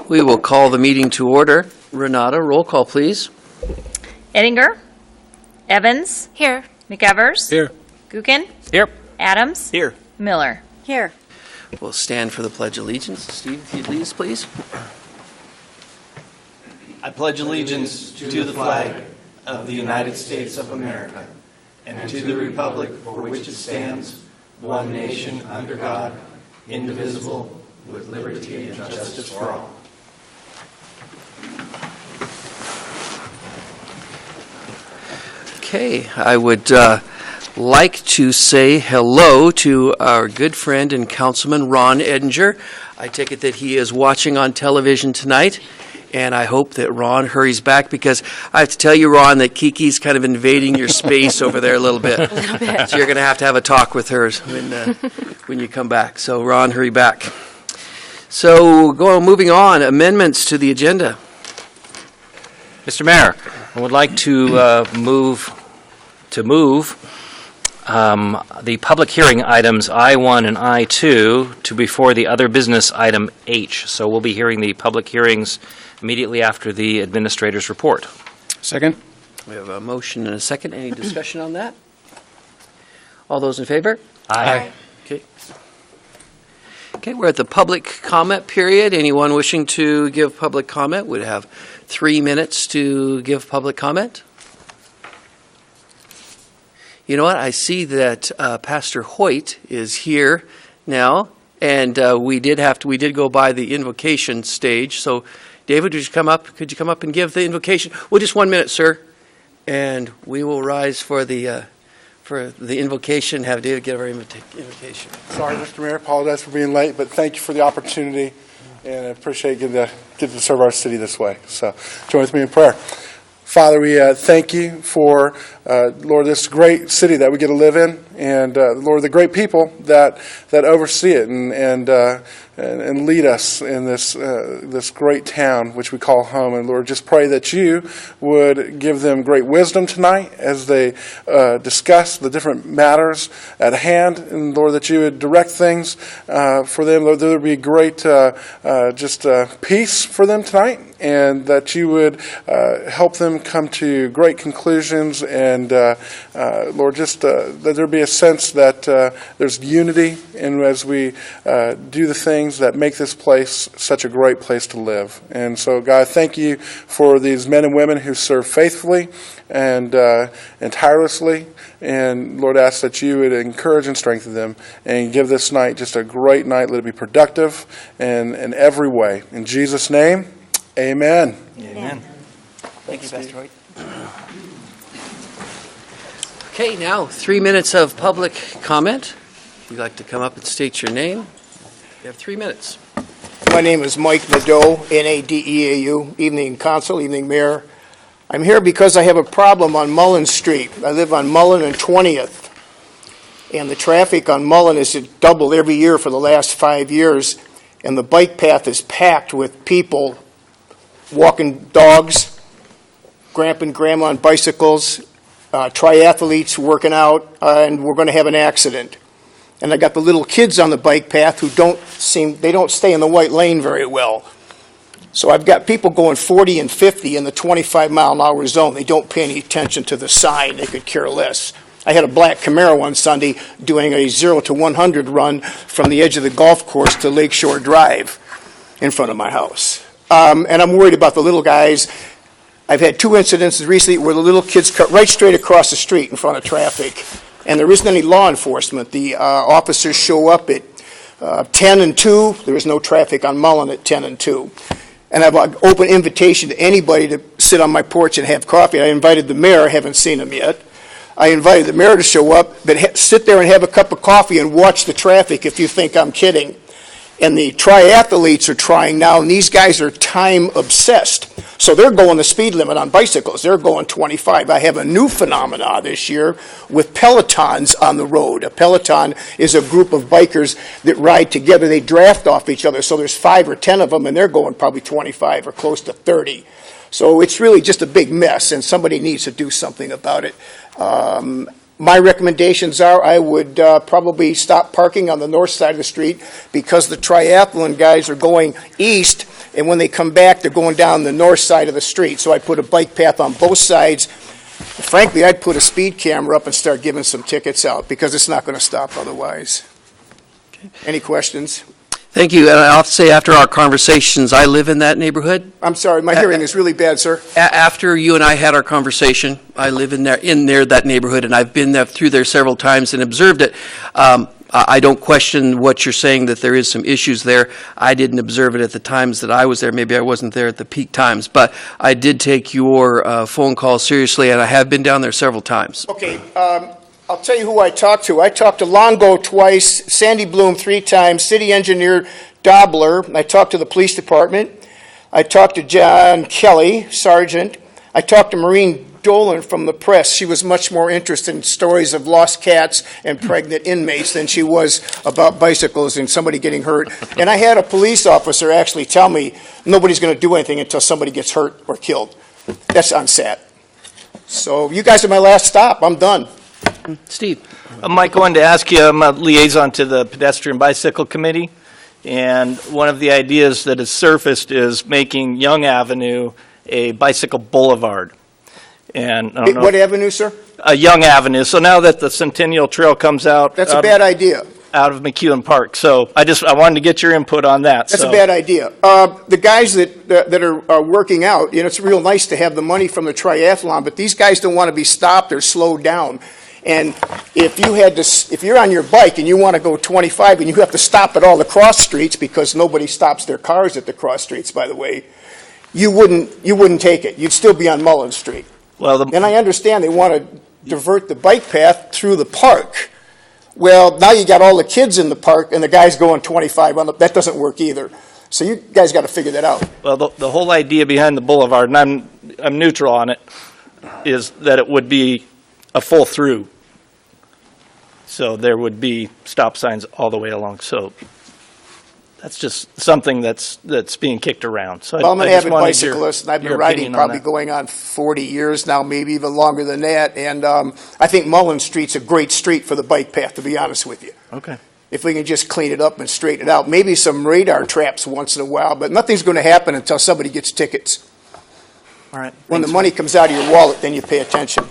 We will call the meeting to order. Renata, roll call, please. Ettinger. Evans. Here. McEvers. Here. Gookin. Here. Adams. Here. Miller. Here. We'll stand for the Pledge of Allegiance. Steve, if you'd lead us, please. I pledge allegiance to the flag of the United States of America and to the republic for which it stands, one nation under God, indivisible, with liberty and justice for all. Okay, I would like to say hello to our good friend and Councilman Ron Ettinger. I take it that he is watching on television tonight, and I hope that Ron hurries back, because I have to tell you, Ron, that Kiki's kind of invading your space over there a little bit. So you're going to have a talk with her when you come back. So, Ron, hurry back. So, moving on, amendments to the agenda. Mr. Mayor, I would like to move the public hearing items I-1 and I-2 to before the other business item H. So we'll be hearing the public hearings immediately after the administrator's report. Second. We have a motion and a second. Any discussion on that? All those in favor? Aye. Okay. Okay, we're at the public comment period. Anyone wishing to give public comment would have 3 minutes to give public comment. You know what? I see that Pastor Hoyt is here now, and we did go by the invocation stage. So, David, would you come up? Could you come up and give the invocation? Well, just 1 minute, sir, and we will rise for the invocation. Have David give our invocation. Sorry, Mr. Mayor. Apologize for being late, but thank you for the opportunity, and I appreciate getting to serve our city this way. So, join with me in prayer. Father, we thank you for, Lord, this great city that we get to live in, and Lord, the great people that oversee it and lead us in this great town which we call home. And Lord, just pray that you would give them great wisdom tonight as they discuss the different matters at hand, and Lord, that you would direct things for them. Lord, there would be great peace for them tonight, and that you would help them come to great conclusions, and Lord, just that there be a sense that there's unity, and as we do the things that make this place such a great place to live. And so, God, thank you for these men and women who serve faithfully and tirelessly. And Lord, ask that you would encourage and strengthen them, and give this night just a great night. Let it be productive in every way. In Jesus' name, amen. Amen. Thank you, Pastor Hoyt. Okay, now 3 minutes of public comment. If you'd like to come up and state your name, you have 3 minutes. My name is Mike Nadeau, N-A-D-E-A-U. Evening, Council, evening, Mayor. I'm here because I have a problem on Mullen Street. I live on Mullen and 20th, and the traffic on Mullen has doubled every year for the last 5 years, and the bike path is packed with people walking dogs, grandpa and grandma on bicycles, triathletes working out, and we're going to have an accident. And I got the little kids on the bike path who don't stay in the white lane very well. So I've got people going 40 and 50 in the 25-mile-an-hour zone. They don't pay any attention to the sign. They could care less. I had a black Camaro on Sunday doing a 0 to 100 run from the edge of the golf course to Lakeshore Drive in front of my house. And I'm worried about the little guys. I've had 2 incidents recently where the little kids cut right straight across the street in front of traffic, and there isn't any law enforcement. The officers show up at 10 and 2. There is no traffic on Mullen at 10 and 2. And I have an open invitation to anybody to sit on my porch and have coffee. I invited the mayor. I haven't seen him yet. I invited the mayor to show up, but sit there and have a cup of coffee and watch the traffic if you think I'm kidding. And the triathletes are trying now, and these guys are time obsessed. So they're going the speed limit on bicycles. They're going 25. I have a new phenomenon this year with Pelotons on the road. A Peloton is a group of bikers that ride together. They draft off each other. So there's 5 or 10 of them, and they're going probably 25 or close to 30. So it's really just a big mess, and somebody needs to do something about it. My recommendations are I would probably stop parking on the north side of the street because the triathlon guys are going east, and when they come back, they're going down the north side of the street. So I put a bike path on both sides. Frankly, I'd put a speed camera up and start giving some tickets out because it's not going to stop otherwise. Any questions? Thank you. And I'll have to say, after our conversations, I live in that neighborhood. I'm sorry, my hearing is really bad, sir. After you and I had our conversation, I live in that neighborhood, and I've been through there several times and observed it. I don't question what you're saying, that there is some issues there. I didn't observe it at the times that I was there. Maybe I wasn't there at the peak times. But I did take your phone call seriously, and I have been down there several times. Okay, I'll tell you who I talked to. I talked to Longo twice, Sandy Bloom 3 times, city engineer Dobler. I talked to the police department. I talked to John Kelly, sergeant. I talked to Maureen Dolan from the press. She was much more interested in stories of lost cats and pregnant inmates than she was about bicycles and somebody getting hurt. And I had a police officer actually tell me nobody's going to do anything until somebody gets hurt or killed. That's unsat. So you guys are my last stop. I'm done. Steve? Mike, I wanted to ask you, I'm a liaison to the Pedestrian Bicycle Committee, and one of the ideas that has surfaced is making Young Avenue a bicycle boulevard. And I don't know, What avenue, sir? a Young Avenue. So now that the Centennial Trail comes out. That's a bad idea. Out of McEwen Park. So I wanted to get your input on that. That's So- a bad idea. The guys that are working out, it's real nice to have the money from the triathlon, but these guys don't want to be stopped or slowed down. And if you're on your bike and you want to go 25 and you have to stop at all the cross streets because nobody stops their cars at the cross streets, by the way, you wouldn't take it. You'd still be on Mullen Street. Well, And I understand they want to divert the bike path through the park. Well, now you got all the kids in the park and the guys going 25 on that doesn't work either. So you guys got to figure that out. Well, the whole idea behind the boulevard, and I'm neutral on it, is that it would be a full through. So there would be stop signs all the way along. So that's just something that's being kicked around. So Well, I'm an I just avid wanted your- bicyclist, and I've been your riding opinion on probably that. going on 40 years now, maybe even longer than that. And I think Mullen Street's a great street for the bike path, to be honest with you. Okay. If we can just clean it up and straighten it out. Maybe some radar traps once in a while, but nothing's going to happen until somebody gets tickets. All right. When the Thanks. money comes out of your wallet, then you pay attention.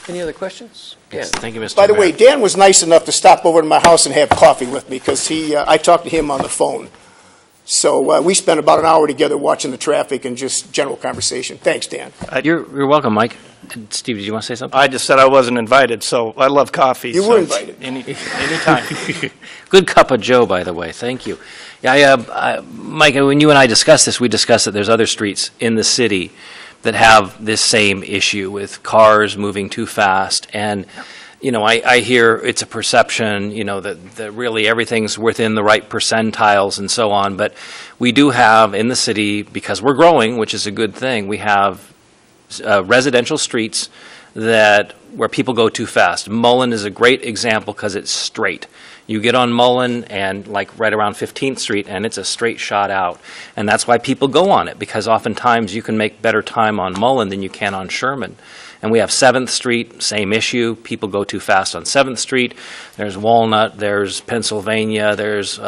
Any other questions? Yes, thank you, Mr. By the Mayor. way, Dan was nice enough to stop over to my house and have coffee with me because I talked to him on the phone. So we spent about an hour together watching the traffic and just general conversation. Thanks, Dan. You're welcome, Mike. And Steve, did you want to say something? I just said I wasn't invited, so I love coffee. You so were invited. Anytime. Good cup of Joe, by the way. Thank you. Yeah, Mike, when you and I discussed this, we discussed that there's other streets in the city that have this same issue with cars moving too fast. And, I hear it's a perception, that really everything's within the right percentiles and so on. But we do have in the city, because we're growing, which is a good thing, we have residential streets where people go too fast. Mullen is a great example because it's straight. You get on Mullen and right around 15th Street, and it's a straight shot out. And that's why people go on it, because oftentimes you can make better time on Mullen than you can on Sherman. And we have 7th Street, same issue. People go too fast on 7th Street. There's Walnut, there's Pennsylvania, there's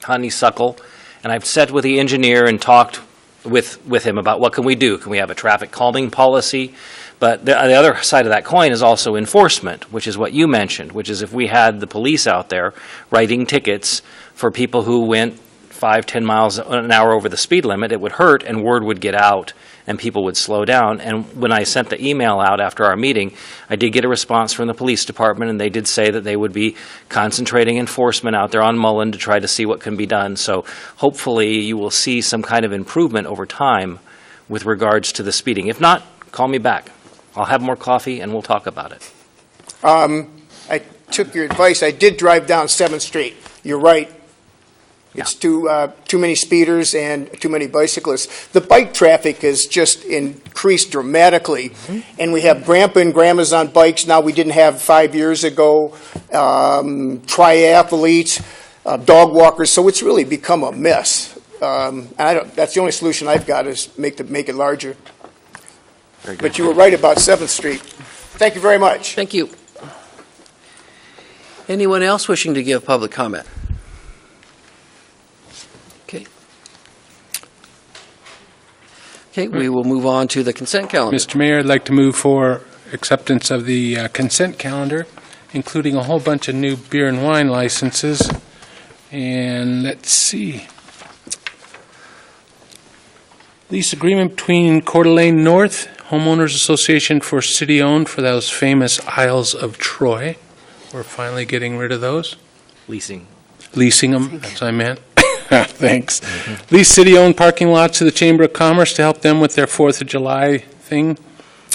Honeysuckle. And I've sat with the engineer and talked with him about what can we do. Can we have a traffic calming policy? But the other side of that coin is also enforcement, which is what you mentioned, which is if we had the police out there writing tickets for people who went 5-10 miles an hour over the speed limit, it would hurt and word would get out and people would slow down. And when I sent the email out after our meeting, I did get a response from the police department, and they did say that they would be concentrating enforcement out there on Mullen to try to see what can be done. So hopefully you will see some kind of improvement over time with regards to the speeding. If not, call me back. I'll have more coffee and we'll talk about it. I took your advice. I did drive down 7th Street. You're right. It's too many speeders and too many bicyclists. The bike traffic has just increased dramatically, and we have grandpa and grandmas on bikes now we didn't have 5 years ago, triathletes, dog walkers, so it's really become a mess. That's the only solution I've got is make it larger. But you were right about 7th Street. Thank you very much. Thank you. Anyone else wishing to give public comment? Okay. Okay, we will move on to the consent calendar. Mr. Mayor, I'd like to move for acceptance of the consent calendar, including a whole bunch of new beer and wine licenses. And let's see. Lease agreement between Coeur d'Alene North Homeowners Association for city-owned for those famous Isles of Troy. We're finally getting rid of those. Leasing. Leasing them, that's what I meant. Thanks. Lease city-owned parking lots to the Chamber of Commerce to help them with their 4th of July thing.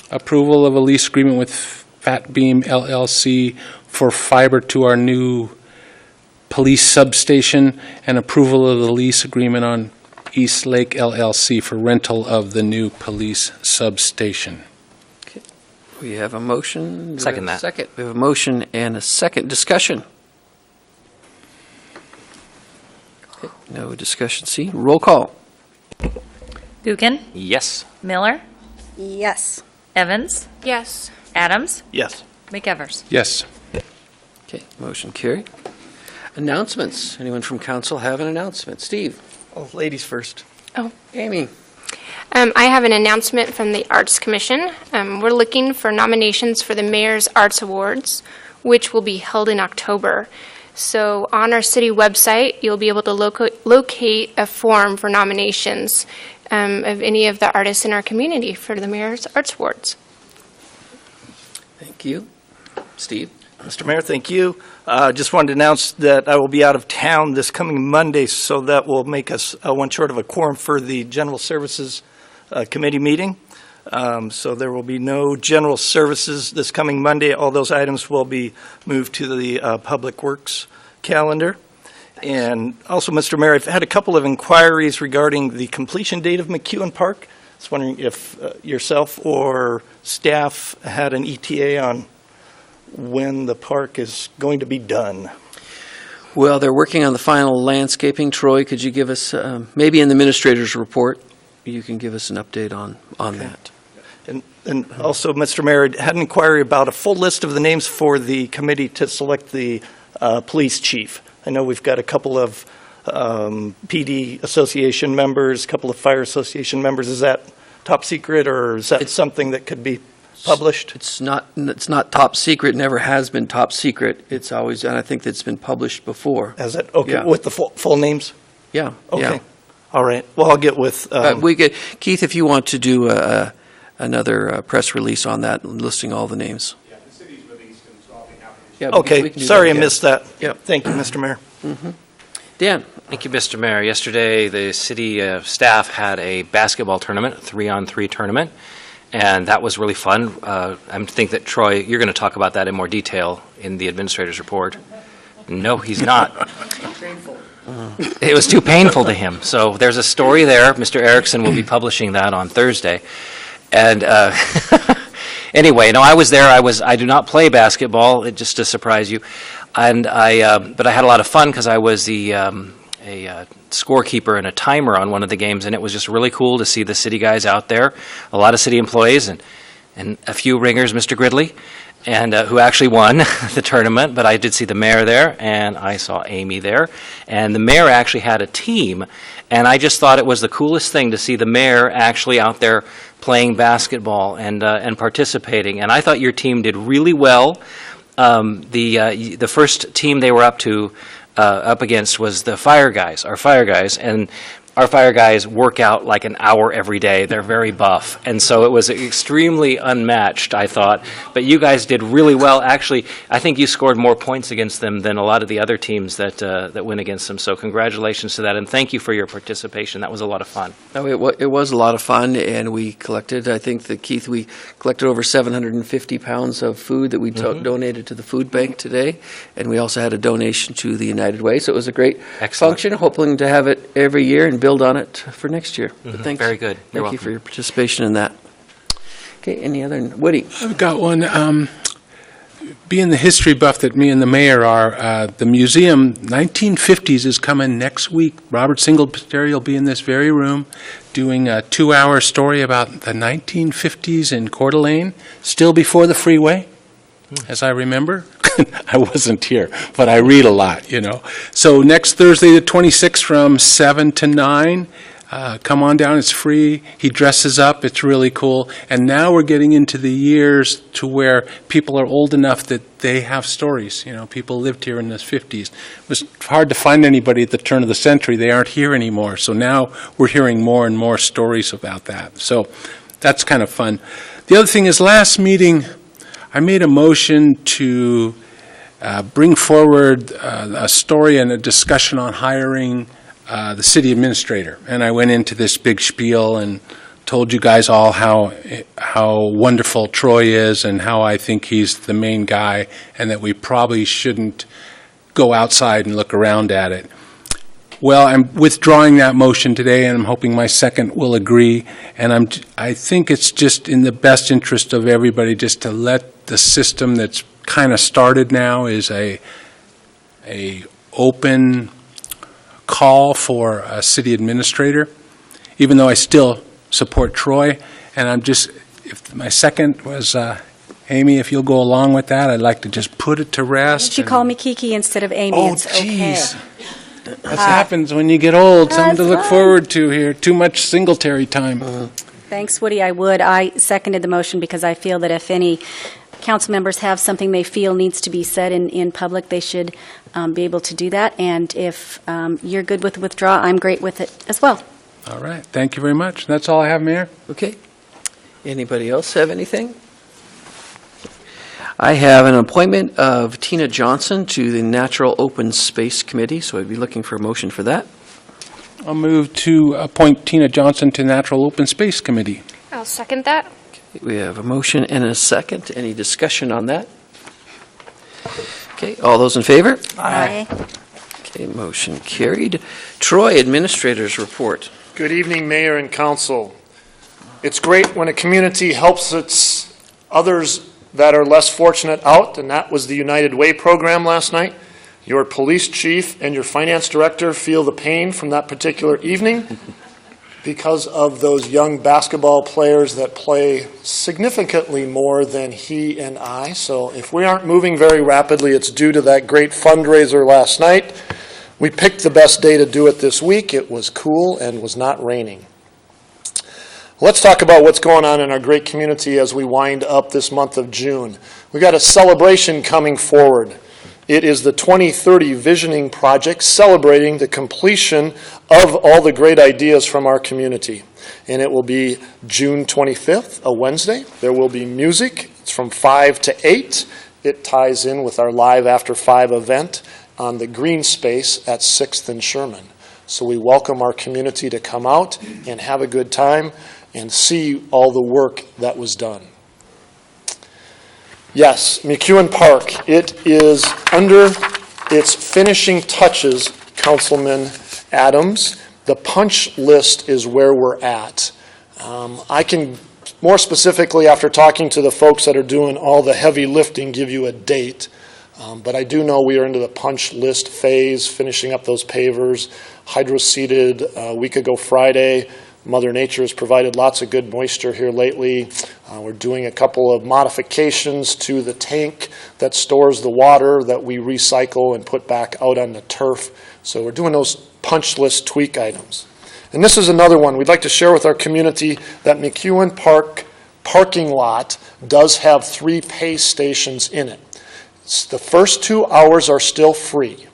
Approval of a lease agreement with Fat Beam LLC for fiber to our new police substation, and approval of the lease agreement on East Lake LLC for rental of the new police substation. We have a motion. Do we Second have a that. Second. We have a motion and a second. Discussion. Okay, no discussion. See, roll call. Gookin, Yes. Miller, Yes. Evans, Yes. Adams, Yes. McEvers. Yes. Okay, motion carried. Announcements. Anyone from council have an announcement? Steve? Oh, ladies first. Amy? I have an announcement from the Arts Commission. We're looking for nominations for the Mayor's Arts Awards, which will be held in October. So on our city website, you'll be able to locate a form for nominations of any of the artists in our community for the Mayor's Arts Awards. Thank you. Steve? Mr. Mayor, thank you. Just wanted to announce that I will be out of town this coming Monday, so that will make us one short of a quorum for the General Services Committee meeting. So there will be no general services this coming Monday. All those items will be moved to the Public Works calendar. And also, Mr. Mayor, I've had a couple of inquiries regarding the completion date of McEwen Park. I was wondering if yourself or staff had an ETA on when the park is going to be done. Well, they're working on the final landscaping. Troy, could you give us, maybe in the administrator's report, you can give us an update on that. And also, Mr. Mayor, I had an inquiry about a full list of the names for the committee to select the police chief. I know we've got a couple of PD association members, a couple of fire association members. Is that top secret, or is that something that could be published? It's not top secret, never has been top secret. It's always, and I think that's been published before. Is it? Okay, Yeah. with the full names? Yeah. Okay. Yeah. All right. Well, I'll get with... We could, Keith, if you want to do another press release on that, listing all the names. Yeah, the city's released them, so I'll be happy to. Yeah, we okay, can do sorry that, I yeah. missed that. Yep. Thank you, Mr. Mayor. Dan? Thank you, Mr. Mayor. Yesterday, the city staff had a basketball tournament, a 3-on-3 tournament, and that was really fun. I think that, Troy, you're going to talk about that in more detail in the administrator's report. No, he's not. It was too painful to him. So there's a story there. Mr. Erickson will be publishing that on Thursday. And anyway, no, I was there. I do not play basketball, just to surprise you. And but I had a lot of fun because I was a scorekeeper and a timer on one of the games, and it was just really cool to see the city guys out there, a lot of city employees, and a few ringers, Mr. Gridley, and who actually won the tournament. But I did see the mayor there, and I saw Amy there, and the mayor actually had a team, and I just thought it was the coolest thing to see the mayor actually out there playing basketball and participating. And I thought your team did really well. The first team they were up against was the fire guys, our fire guys, and our fire guys work out like an hour every day. They're very buff, and so it was extremely unmatched, I thought. But you guys did really well. Actually, I think you scored more points against them than a lot of the other teams that went against them. So congratulations to that, and thank you for your participation. That was a lot of fun. No, it was a lot of fun, and we collected, I think that, Keith, we collected over 750 pounds of food that we donated to the food bank today, and we also had a donation to the United Way. So it was a great Excellent. function, hoping to have it every year and build on it for next year. But thanks. Very good. You're Thank you welcome. for your participation in that. Okay, any other? Woody? I've got one. Being the history buff that me and the mayor are, the museum, 1950s, is coming next week. Robert Singletary will be in this very room doing a 2-hour story about the 1950s in Coeur d'Alene, still before the freeway. as I remember. I wasn't here, but I read a lot, you know. So next Thursday, the 26th, from 7 to 9, come on down. It's free. He dresses up. It's really cool. And now we're getting into the years to where people are old enough that they have stories. You know, people lived here in the 50s. It was hard to find anybody at the turn of the century. They aren't here anymore. So now we're hearing more and more stories about that. So that's kind of fun. The other thing is, last meeting, I made a motion to bring forward a story and a discussion on hiring the city administrator. And I went into this big spiel and told you guys all how wonderful Troy is and how I think he's the main guy and that we probably shouldn't go outside and look around at it. Well, I'm withdrawing that motion today, and I'm hoping my second will agree. And I think it's just in the best interest of everybody just to let the system that's kind of started now is a open call for a city administrator, even though I still support Troy. And I'm just, if my second was, Amy, if you'll go along with that, I'd like to just put it to rest. Why don't you call me Kiki instead of Amy? Oh, It's okay. jeez. What happens when you get old? Something to That's look fine. forward to here. Too much Singletary time. Thanks, Woody. I seconded the motion because I feel that if any council members have something they feel needs to be said in public, they should be able to do that. And if you're good with withdraw, I'm great with it as well. All right. Thank you very much. That's all I have, Mayor. Okay. Anybody else have anything? I have an appointment of Tina Johnson to the Natural Open Space Committee, so I'd be looking for a motion for that. I'll move to appoint Tina Johnson to Natural Open Space Committee. I'll second that. We have a motion and a second. Any discussion on that? Okay, all those in favor? Aye. Okay, motion carried. Troy, Administrator's Report. Good evening, Mayor and Council. It's great when a community helps its others that are less fortunate out, and that was the United Way program last night. Your police chief and your finance director feel the pain from that particular evening because of those young basketball players that play significantly more than he and I. So if we aren't moving very rapidly, it's due to that great fundraiser last night. We picked the best day to do it this week. It was cool and was not raining. Let's talk about what's going on in our great community as we wind up this month of June. We've got a celebration coming forward. It is the 2030 Visioning Project, celebrating the completion of all the great ideas from our community. And it will be June 25th, a Wednesday. There will be music. It's from 5 to 8. It ties in with our Live After 5 event on the green space at 6th and Sherman. So we welcome our community to come out and have a good time and see all the work that was done. Yes, McEwen Park, it is under its finishing touches, Councilman Adams. The punch list is where we're at. I can, more specifically, after talking to the folks that are doing all the heavy lifting, give you a date. But I do know we are into the punch list phase, finishing up those pavers, hydro-seeded a week ago Friday. Mother Nature has provided lots of good moisture here lately. We're doing a couple of modifications to the tank that stores the water that we recycle and put back out on the turf. So we're doing those punch list tweak items. And this is another one we'd like to share with our community, that McEwen Park parking lot does have 3 pay stations in it. The first 2 hours are still free.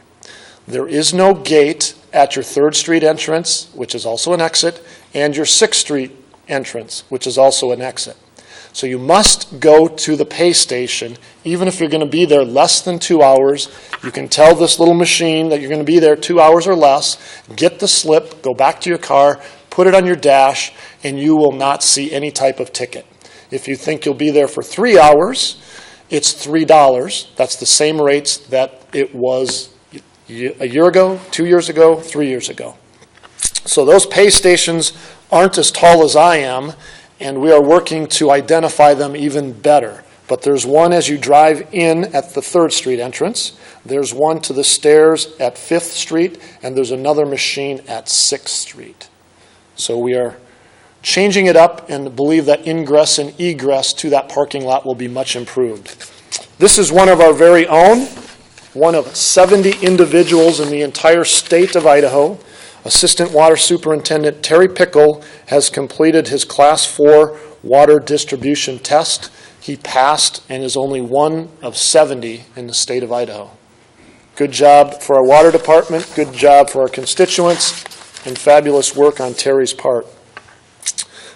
There is no gate at your 3rd Street entrance, which is also an exit, and your 6th Street entrance, which is also an exit. So you must go to the pay station, even if you're going to be there less than 2 hours. You can tell this little machine that you're going to be there 2 hours or less, get the slip, go back to your car, put it on your dash, and you will not see any type of ticket. If you think you'll be there for 3 hours, it's $3. That's the same rates that it was a year ago, 2 years ago, 3 years ago. So those pay stations aren't as tall as I am, and we are working to identify them even better. But there's one as you drive in at the 3rd Street entrance. There's one to the stairs at 5th Street, and there's another machine at 6th Street. So we are changing it up and believe that ingress and egress to that parking lot will be much improved. This is one of our very own, one of 70 individuals in the entire state of Idaho. Assistant Water Superintendent Terry Pickle has completed his Class 4 water distribution test. He passed and is only one of 70 in the state of Idaho. Good job for our water department, good job for our constituents, and fabulous work on Terry's part.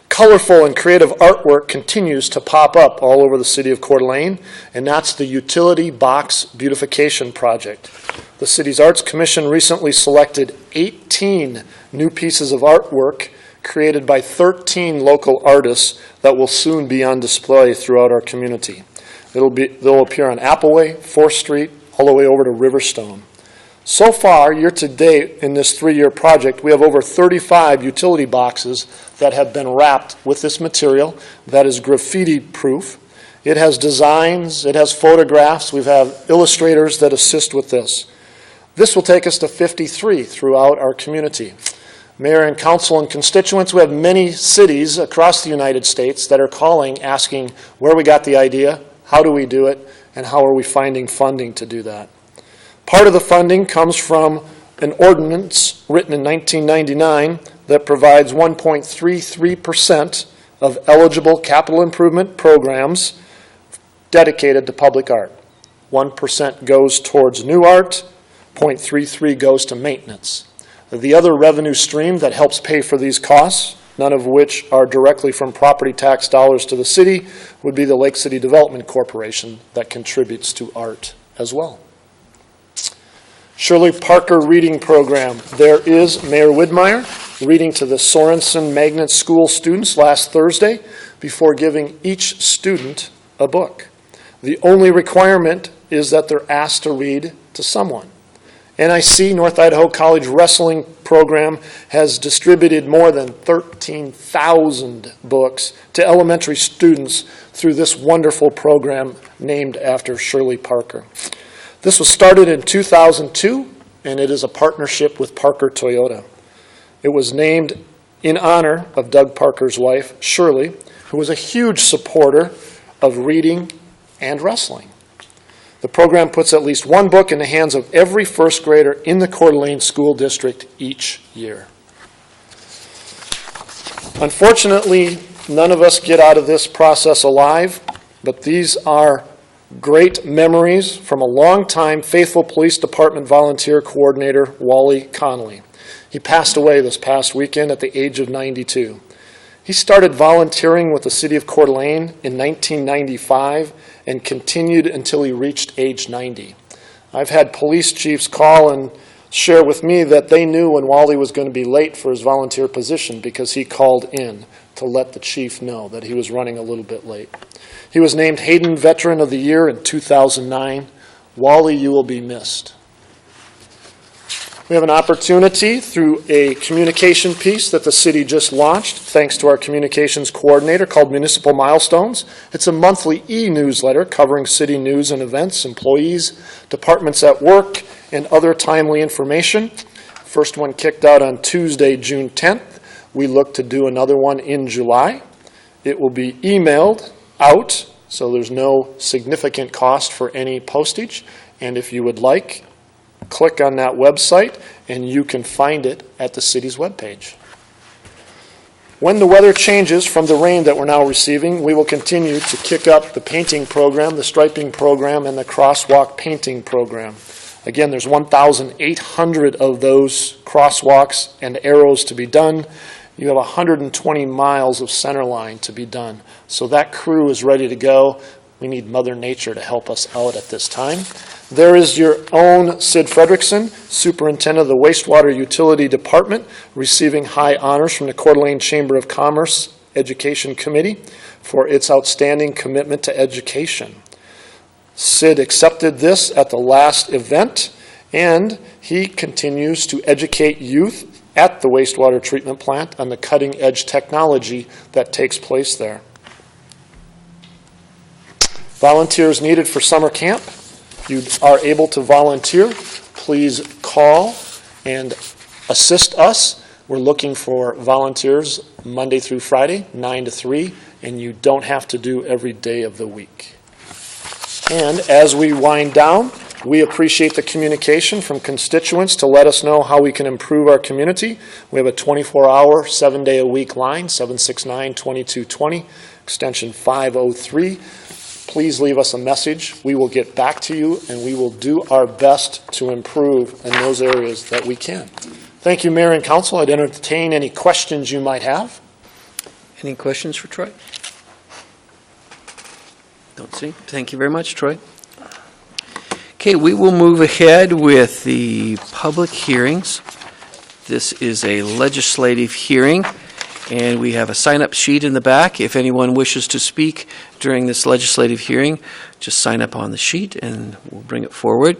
Colorful and creative artwork continues to pop up all over the city of Coeur d'Alene, and that's the Utility Box Beautification Project. The city's Arts Commission recently selected 18 new pieces of artwork created by 13 local artists that will soon be on display throughout our community. They'll appear on Appleway, 4th Street, all the way over to Riverstone. So far, year to date, in this 3-year project, we have over 35 utility boxes that have been wrapped with this material that is graffiti-proof. It has designs, it has photographs, we have illustrators that assist with this. This will take us to 53 throughout our community. Mayor and council and constituents, we have many cities across the United States that are calling, asking where we got the idea, how do we do it, and how are we finding funding to do that. Part of the funding comes from an ordinance written in 1999 that provides 1.33% of eligible capital improvement programs dedicated to public art. 1% goes towards new art, 0.33 goes to maintenance. The other revenue stream that helps pay for these costs, none of which are directly from property tax dollars to the city, would be the Lake City Development Corporation that contributes to art as well. Shirley Parker Reading Program. There is Mayor Widmeyer reading to the Sorensen Magnet School students last Thursday before giving each student a book. The only requirement is that they're asked to read to someone. NIC, North Idaho College Wrestling Program, has distributed more than 13,000 books to elementary students through this wonderful program named after Shirley Parker. This was started in 2002, and it is a partnership with Parker Toyota. It was named in honor of Doug Parker's wife, Shirley, who was a huge supporter of reading and wrestling. The program puts at least one book in the hands of every first grader in the Coeur d'Alene School District each year. Unfortunately, none of us get out of this process alive, but these are great memories from a longtime faithful police department volunteer coordinator, Wally Connolly. He passed away this past weekend at the age of 92. He started volunteering with the city of Coeur d'Alene in 1995 and continued until he reached age 90. I've had police chiefs call and share with me that they knew when Wally was going to be late for his volunteer position because he called in to let the chief know that he was running a little bit late. He was named Hayden Veteran of the Year in 2009. Wally, you will be missed. We have an opportunity through a communication piece that the city just launched, thanks to our communications coordinator, called Municipal Milestones. It's a monthly e-newsletter covering city news and events, employees, departments at work, and other timely information. First one kicked out on Tuesday, June 10th. We look to do another one in July. It will be emailed out, so there's no significant cost for any postage. And if you would like, click on that website and you can find it at the city's webpage. When the weather changes from the rain that we're now receiving, we will continue to kick up the painting program, the striping program, and the crosswalk painting program. Again, there's 1,800 of those crosswalks and arrows to be done. You have 120 miles of center line to be done. So that crew is ready to go. We need Mother Nature to help us out at this time. There is your own Sid Fredrickson, Superintendent of the Wastewater Utility Department, receiving high honors from the Coeur d'Alene Chamber of Commerce Education Committee for its outstanding commitment to education. Sid accepted this at the last event, and he continues to educate youth at the wastewater treatment plant on the cutting-edge technology that takes place there. Volunteers needed for summer camp. If you are able to volunteer, please call and assist us. We're looking for volunteers Monday through Friday, 9 to 3, and you don't have to do every day of the week. And as we wind down, we appreciate the communication from constituents to let us know how we can improve our community. We have a 24-hour, 7-day-a-week line, 769-2220, extension 503. Please leave us a message. We will get back to you, and we will do our best to improve in those areas that we can. Thank you, Mayor and Council. I'd entertain any questions you might have. Any questions for Troy? Don't see. Thank you very much, Troy. Okay, we will move ahead with the public hearings. This is a legislative hearing, and we have a sign-up sheet in the back. If anyone wishes to speak during this legislative hearing, just sign up on the sheet and we'll bring it forward.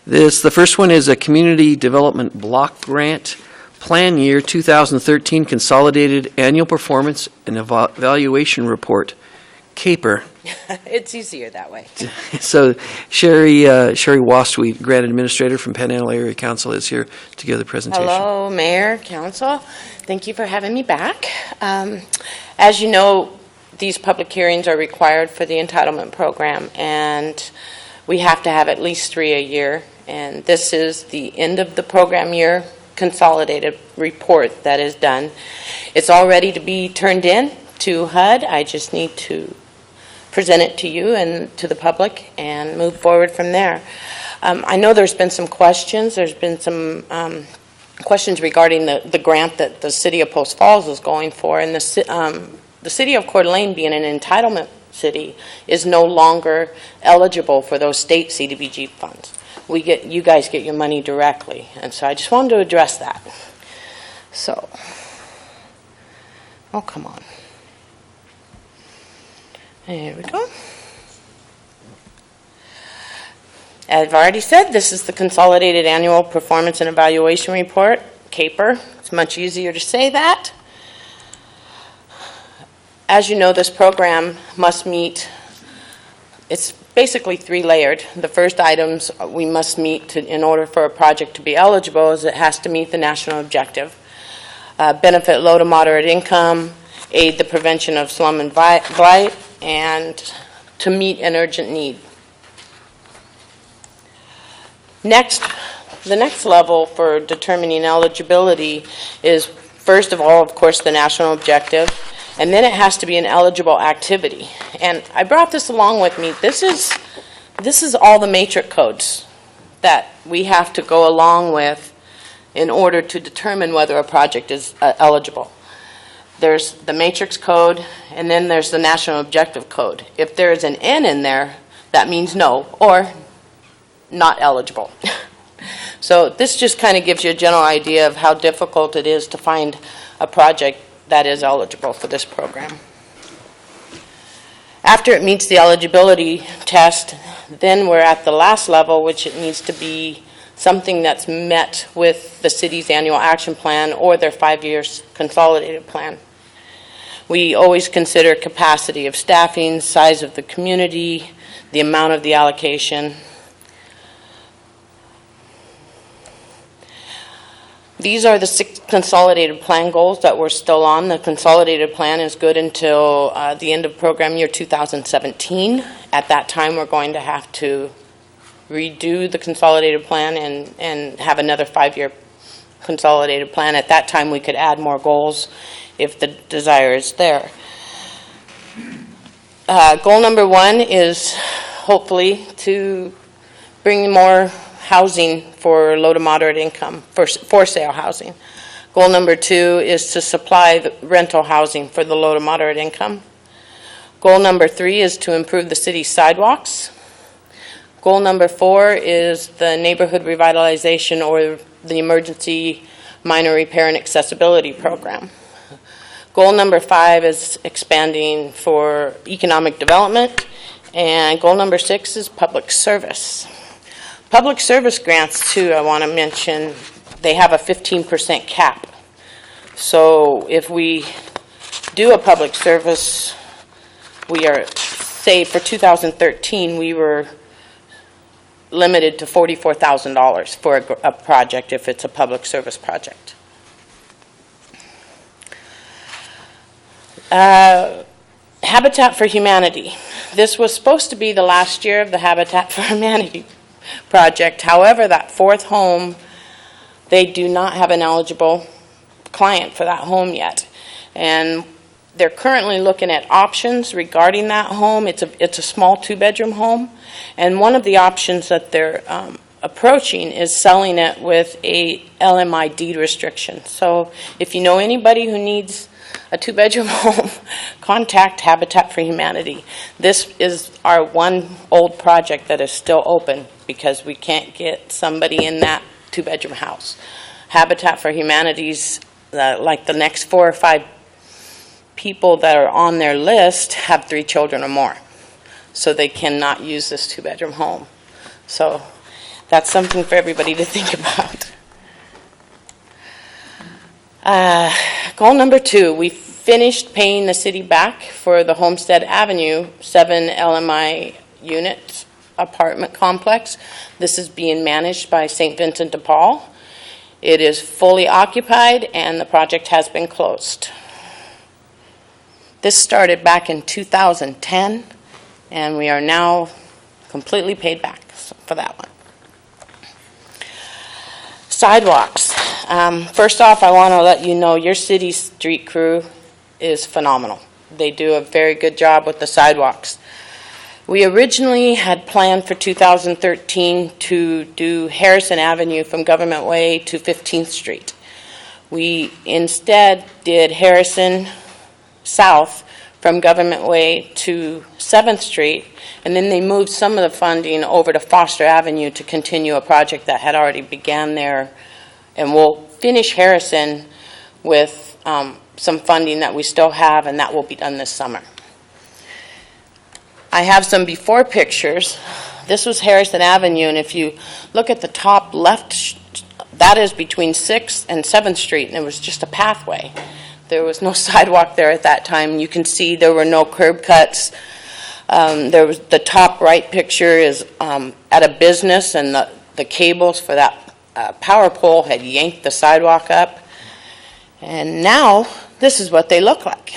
The first one is a Community Development Block Grant Plan Year 2013 Consolidated Annual Performance and Evaluation Report, CAPER. It's easier that way. So Sherry Wastweed, Grant Administrator from Panhandle Area Council, is here to give the presentation. Hello, Mayor, Council. Thank you for having me back. As you know, these public hearings are required for the entitlement program, and we have to have at least 3 a year. And this is the end of the program year consolidated report that is done. It's all ready to be turned in to HUD. I just need to present it to you and to the public and move forward from there. I know there's been some questions. There's been some questions regarding the grant that the city of Post Falls is going for, and the city of Coeur d'Alene, being an entitlement city, is no longer eligible for those state CDBG funds. You guys get your money directly, and so I just wanted to address that. So, oh, come on. There we go. As I've already said, this is the Consolidated Annual Performance and Evaluation Report, CAPER. It's much easier to say that. As you know, this program must meet, it's basically 3-layered. The first items we must meet in order for a project to be eligible is it has to meet the national objective, benefit low to moderate income, aid the prevention of slum and blight, and to meet an urgent need. Next, the next level for determining eligibility is, first of all, of course, the national objective, and then it has to be an eligible activity. And I brought this along with me. This is all the matrix codes that we have to go along with in order to determine whether a project is eligible. There's the matrix code, and then there's the national objective code. If there is an N in there, that means no, or not eligible. So this just kind of gives you a general idea of how difficult it is to find a project that is eligible for this program. After it meets the eligibility test, then we're at the last level, which it needs to be something that's met with the city's annual action plan or their 5-year consolidated plan. We always consider capacity of staffing, size of the community, the amount of the allocation. These are the 6 consolidated plan goals that we're still on. The consolidated plan is good until the end of program year 2017. At that time, we're going to have to redo the consolidated plan and have another 5-year consolidated plan. At that time, we could add more goals if the desire is there. Goal number 1 is hopefully to bring more housing for low to moderate income, for sale housing. Goal number 2 is to supply the rental housing for the low to moderate income. Goal number 3 is to improve the city's sidewalks. Goal number 4 is the neighborhood revitalization or the emergency minor repair and accessibility program. Goal number 5 is expanding for economic development, and goal number 6 is public service. Public service grants, too, I want to mention, they have a 15% cap. So if we do a public service, we are, say for 2013, we were limited to $44,000 for a project if it's a public service project. Habitat for Humanity. This was supposed to be the last year of the Habitat for Humanity project. However, that fourth home, they do not have an eligible client for that home yet. And they're currently looking at options regarding that home. It's a small 2-bedroom home. And one of the options that they're approaching is selling it with a LMI deed restriction. So if you know anybody who needs a 2-bedroom home, contact Habitat for Humanity. This is our one old project that is still open because we can't get somebody in that 2-bedroom house. Habitat for Humanity's, like the next 4 or 5 people that are on their list have 3 children or more. So they cannot use this 2-bedroom home. So that's something for everybody to think about. Goal number 2, we finished paying the city back for the Homestead Avenue 7 LMI unit apartment complex. This is being managed by St. Vincent de Paul. It is fully occupied and the project has been closed. This started back in 2010 and we are now completely paid back for that one. Sidewalks. First off, I want to let you know your city street crew is phenomenal. They do a very good job with the sidewalks. We originally had planned for 2013 to do Harrison Avenue from Government Way to 15th Street. We instead did Harrison South from Government Way to 7th Street, and then they moved some of the funding over to Foster Avenue to continue a project that had already began there. And we'll finish Harrison with some funding that we still have, and that will be done this summer. I have some before pictures. This was Harrison Avenue, and if you look at the top left, that is between 6th and 7th Street, and it was just a pathway. There was no sidewalk there at that time. You can see there were no curb cuts. There was the top right picture is at a business, and the cables for that power pole had yanked the sidewalk up. And now this is what they look like.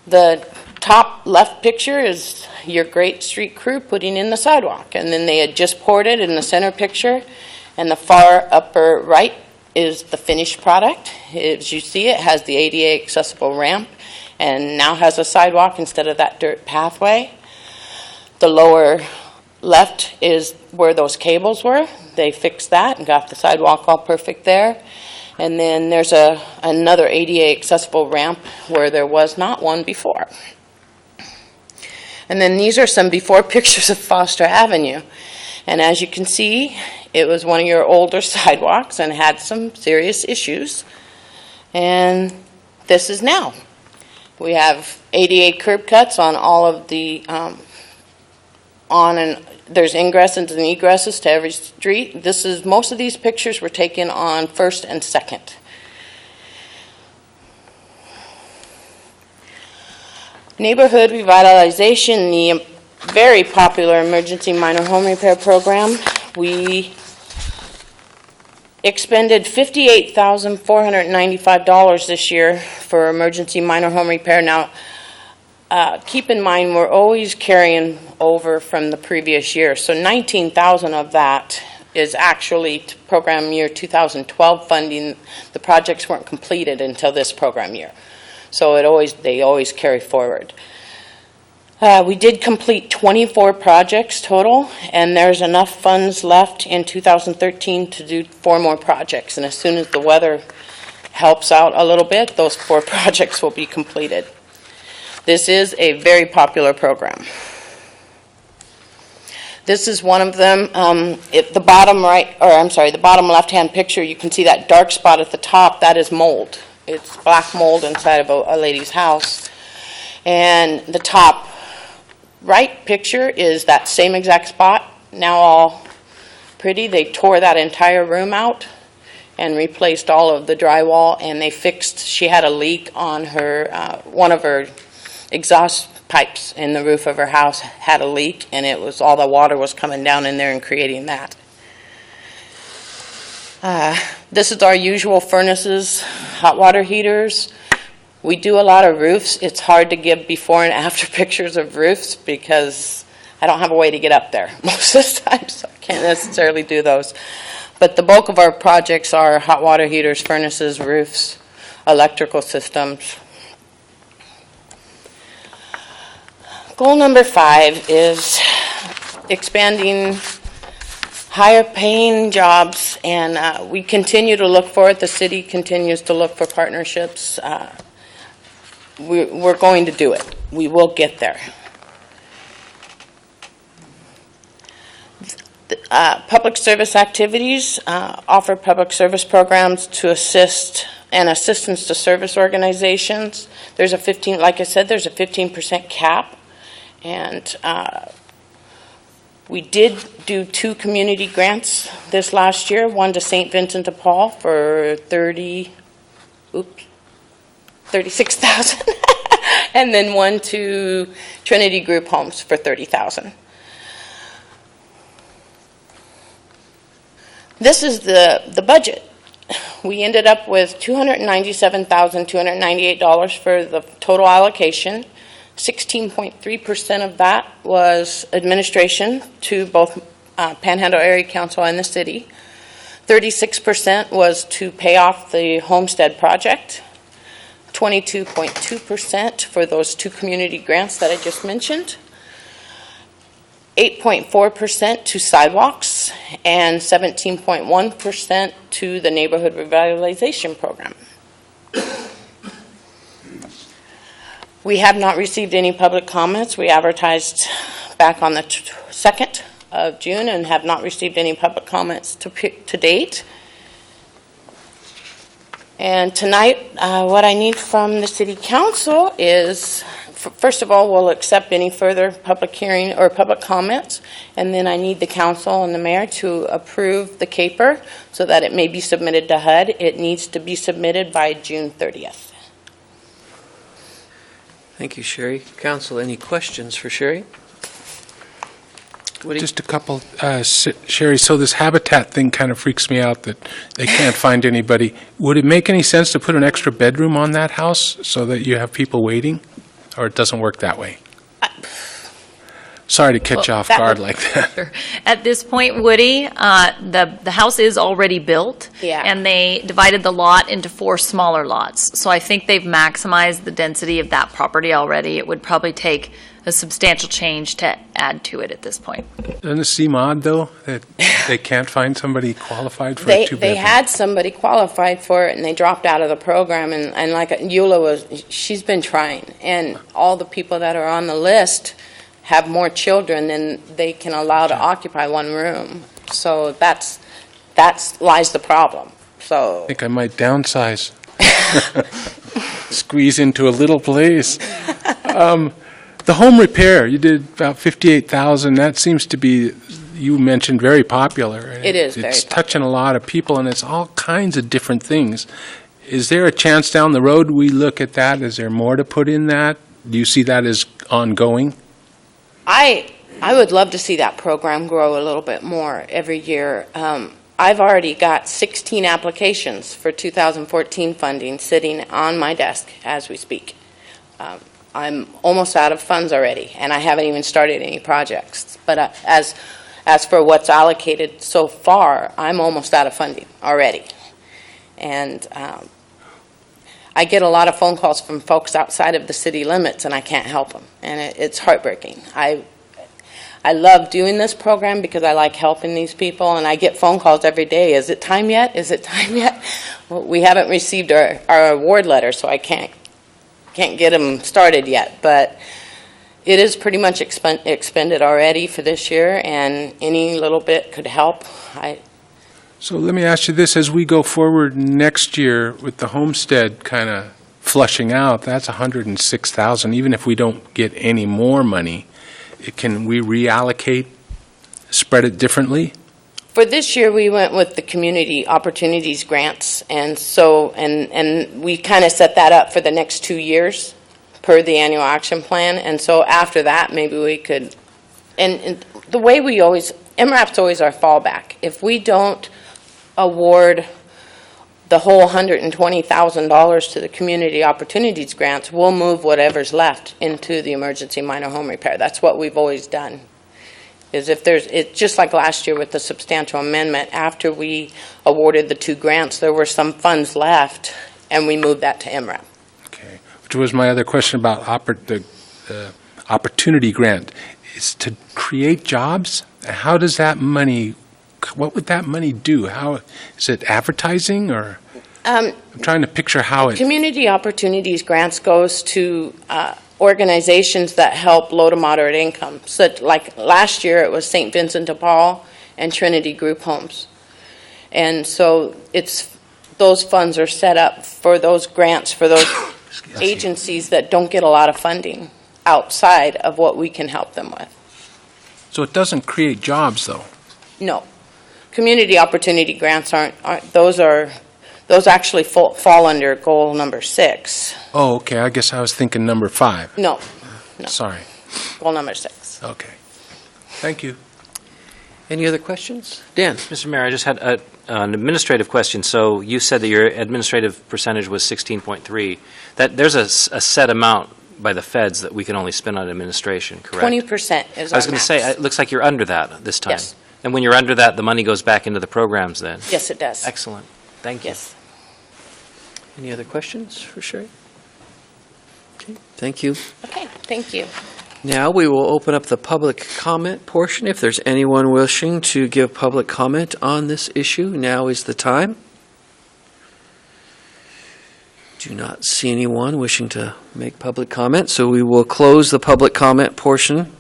The top left picture is your great street crew putting in the sidewalk, and then they had just poured it in the center picture, and the far upper right is the finished product. As you see, it has the ADA accessible ramp and now has a sidewalk instead of that dirt pathway. The lower left is where those cables were. They fixed that and got the sidewalk all perfect there. And then there's another ADA accessible ramp where there was not one before. And then these are some before pictures of Foster Avenue. And as you can see, it was one of your older sidewalks and had some serious issues. And this is now. We have ADA curb cuts on all of the, there's ingresses and egresses to every street. Most of these pictures were taken on 1st and 2nd. Neighborhood revitalization, the very popular emergency minor home repair program. We expended $58,495 this year for emergency minor home repair. Now, keep in mind, we're always carrying over from the previous year. So $19,000 of that is actually program year 2012 funding. The projects weren't completed until this program year. So they always carry forward. We did complete 24 projects total, and there's enough funds left in 2013 to do 4 more projects. And as soon as the weather helps out a little bit, those 4 projects will be completed. This is a very popular program. This is one of them. The bottom left-hand picture, you can see that dark spot at the top. That is mold. It's black mold inside of a lady's house. And the top right picture is that same exact spot, now all pretty. They tore that entire room out and replaced all of the drywall, and they fixed, she had a leak on her, one of her exhaust pipes in the roof of her house had a leak, and it was all the water was coming down in there and creating that. This is our usual furnaces, hot water heaters. We do a lot of roofs. It's hard to give before and after pictures of roofs because I don't have a way to get up there most of the time, so I can't necessarily do those. But the bulk of our projects are hot water heaters, furnaces, roofs, electrical systems. Goal number 5 is expanding higher paying jobs, and we continue to look for it. The city continues to look for partnerships. We're going to do it. We will get there. Public service activities offer public service programs to assist and assistance to service organizations. There's a 15, like I said, there's a 15% cap, and we did do 2 community grants this last year. One to St. Vincent de Paul for $36,000, and then one to Trinity Group Homes for $30,000. This is the budget. We ended up with $297,298 for the total allocation. 16.3% of that was administration to both Panhandle Area Council and the city. 36% was to pay off the homestead project. 22.2% for those 2 community grants that I just mentioned. 8.4% to sidewalks, and 17.1% to the neighborhood revitalization program. We have not received any public comments. We advertised back on the 2nd of June and have not received any public comments to date. And tonight, what I need from the City Council is, first of all, we'll accept any further public hearing or public comments, and then I need the council and the mayor to approve the CAPER so that it may be submitted to HUD. It needs to be submitted by June 30th. Thank you, Sherry. Council, any questions for Sherry? Woody? Just a couple. Sherry, so this habitat thing kind of freaks me out that they can't find anybody. Would it make any sense to put an extra bedroom on that house so that you have people waiting? Or it doesn't work that way? Sorry to catch you off guard like that. Sure. At this point, Woody, the house is already built. Yeah. And they divided the lot into 4 smaller lots. So I think they've maximized the density of that property already. It would probably take a substantial change to add to it at this point. Doesn't it seem odd, though, that they can't find somebody qualified for a They 2-bedroom? had somebody qualified for it, and they dropped out of the program. And like Eula she's been trying. And all the people that are on the list have more children than they can allow to occupy one room. So that's lies the problem. So I think I might downsize. Squeeze into a little place. The home repair, you did about $58,000. That seems to be, you mentioned, very popular. It is very It's popular. touching a lot of people, and it's all kinds of different things. Is there a chance down the road we look at that? Is there more to put in that? Do you see that as ongoing? I would love to see that program grow a little bit more every year. I've already got 16 applications for 2014 funding sitting on my desk as we speak. I'm almost out of funds already, and I haven't even started any projects. But as for what's allocated so far, I'm almost out of funding already. And I get a lot of phone calls from folks outside of the city limits, and I can't help them, and it's heartbreaking. I love doing this program because I like helping these people, and I get phone calls every day. Is it time yet? Is it time yet? Well, we haven't received our award letter, so I can't get them started yet. But it is pretty much expended already for this year, and any little bit could help. So let me ask you this, as we go forward next year with the homestead kind of flushing out, that's $106,000. Even if we don't get any more money, can we reallocate, spread it differently? For this year, we went with the Community Opportunities Grants, and so and we kind of set that up for the next 2 years per the annual action plan. And so after that, maybe we could, and the way we always, MRAP's always our fallback. If we don't award the whole $120,000 to the Community Opportunities Grants, we'll move whatever's left into the emergency minor home repair. That's what we've always done. Is if there's, it's just like last year with the substantial amendment, after we awarded the 2 grants, there were some funds left, and we moved that to MRAP. Okay. Which was my other question about the opportunity grant. Is to create jobs? How does that money, what would that money do? How, is it advertising or? I'm trying to picture how it. Community Opportunities Grants goes to organizations that help low to moderate income. So like last year, it was St. Vincent de Paul and Trinity Group Homes. And so it's, those funds are set up for those grants, for those agencies that don't get a lot of funding outside of what we can help them with. So it doesn't create jobs, though? No. Community Opportunity Grants aren't those actually fall under goal number 6. Oh, okay. I guess I was thinking number 5. No. Sorry. Goal number 6. Okay. Thank you. Any other questions? Dan? Mr. Mayor, I just had an administrative question. So you said that your administrative percentage was 16.3. That there's a set amount by the feds that we can only spend on administration, correct? 20% is our I was going to say, max. it looks like you're under that this time. Yes. And when you're under that, the money goes back into the programs then? Yes, it does. Excellent. Thank you. Yes. Any other questions for Sherry? Okay, thank you. Okay, thank you. Now we will open up the public comment portion. If there's anyone wishing to give public comment on this issue, now is the time. Do not see anyone wishing to make public comment, so we will close the public comment portion,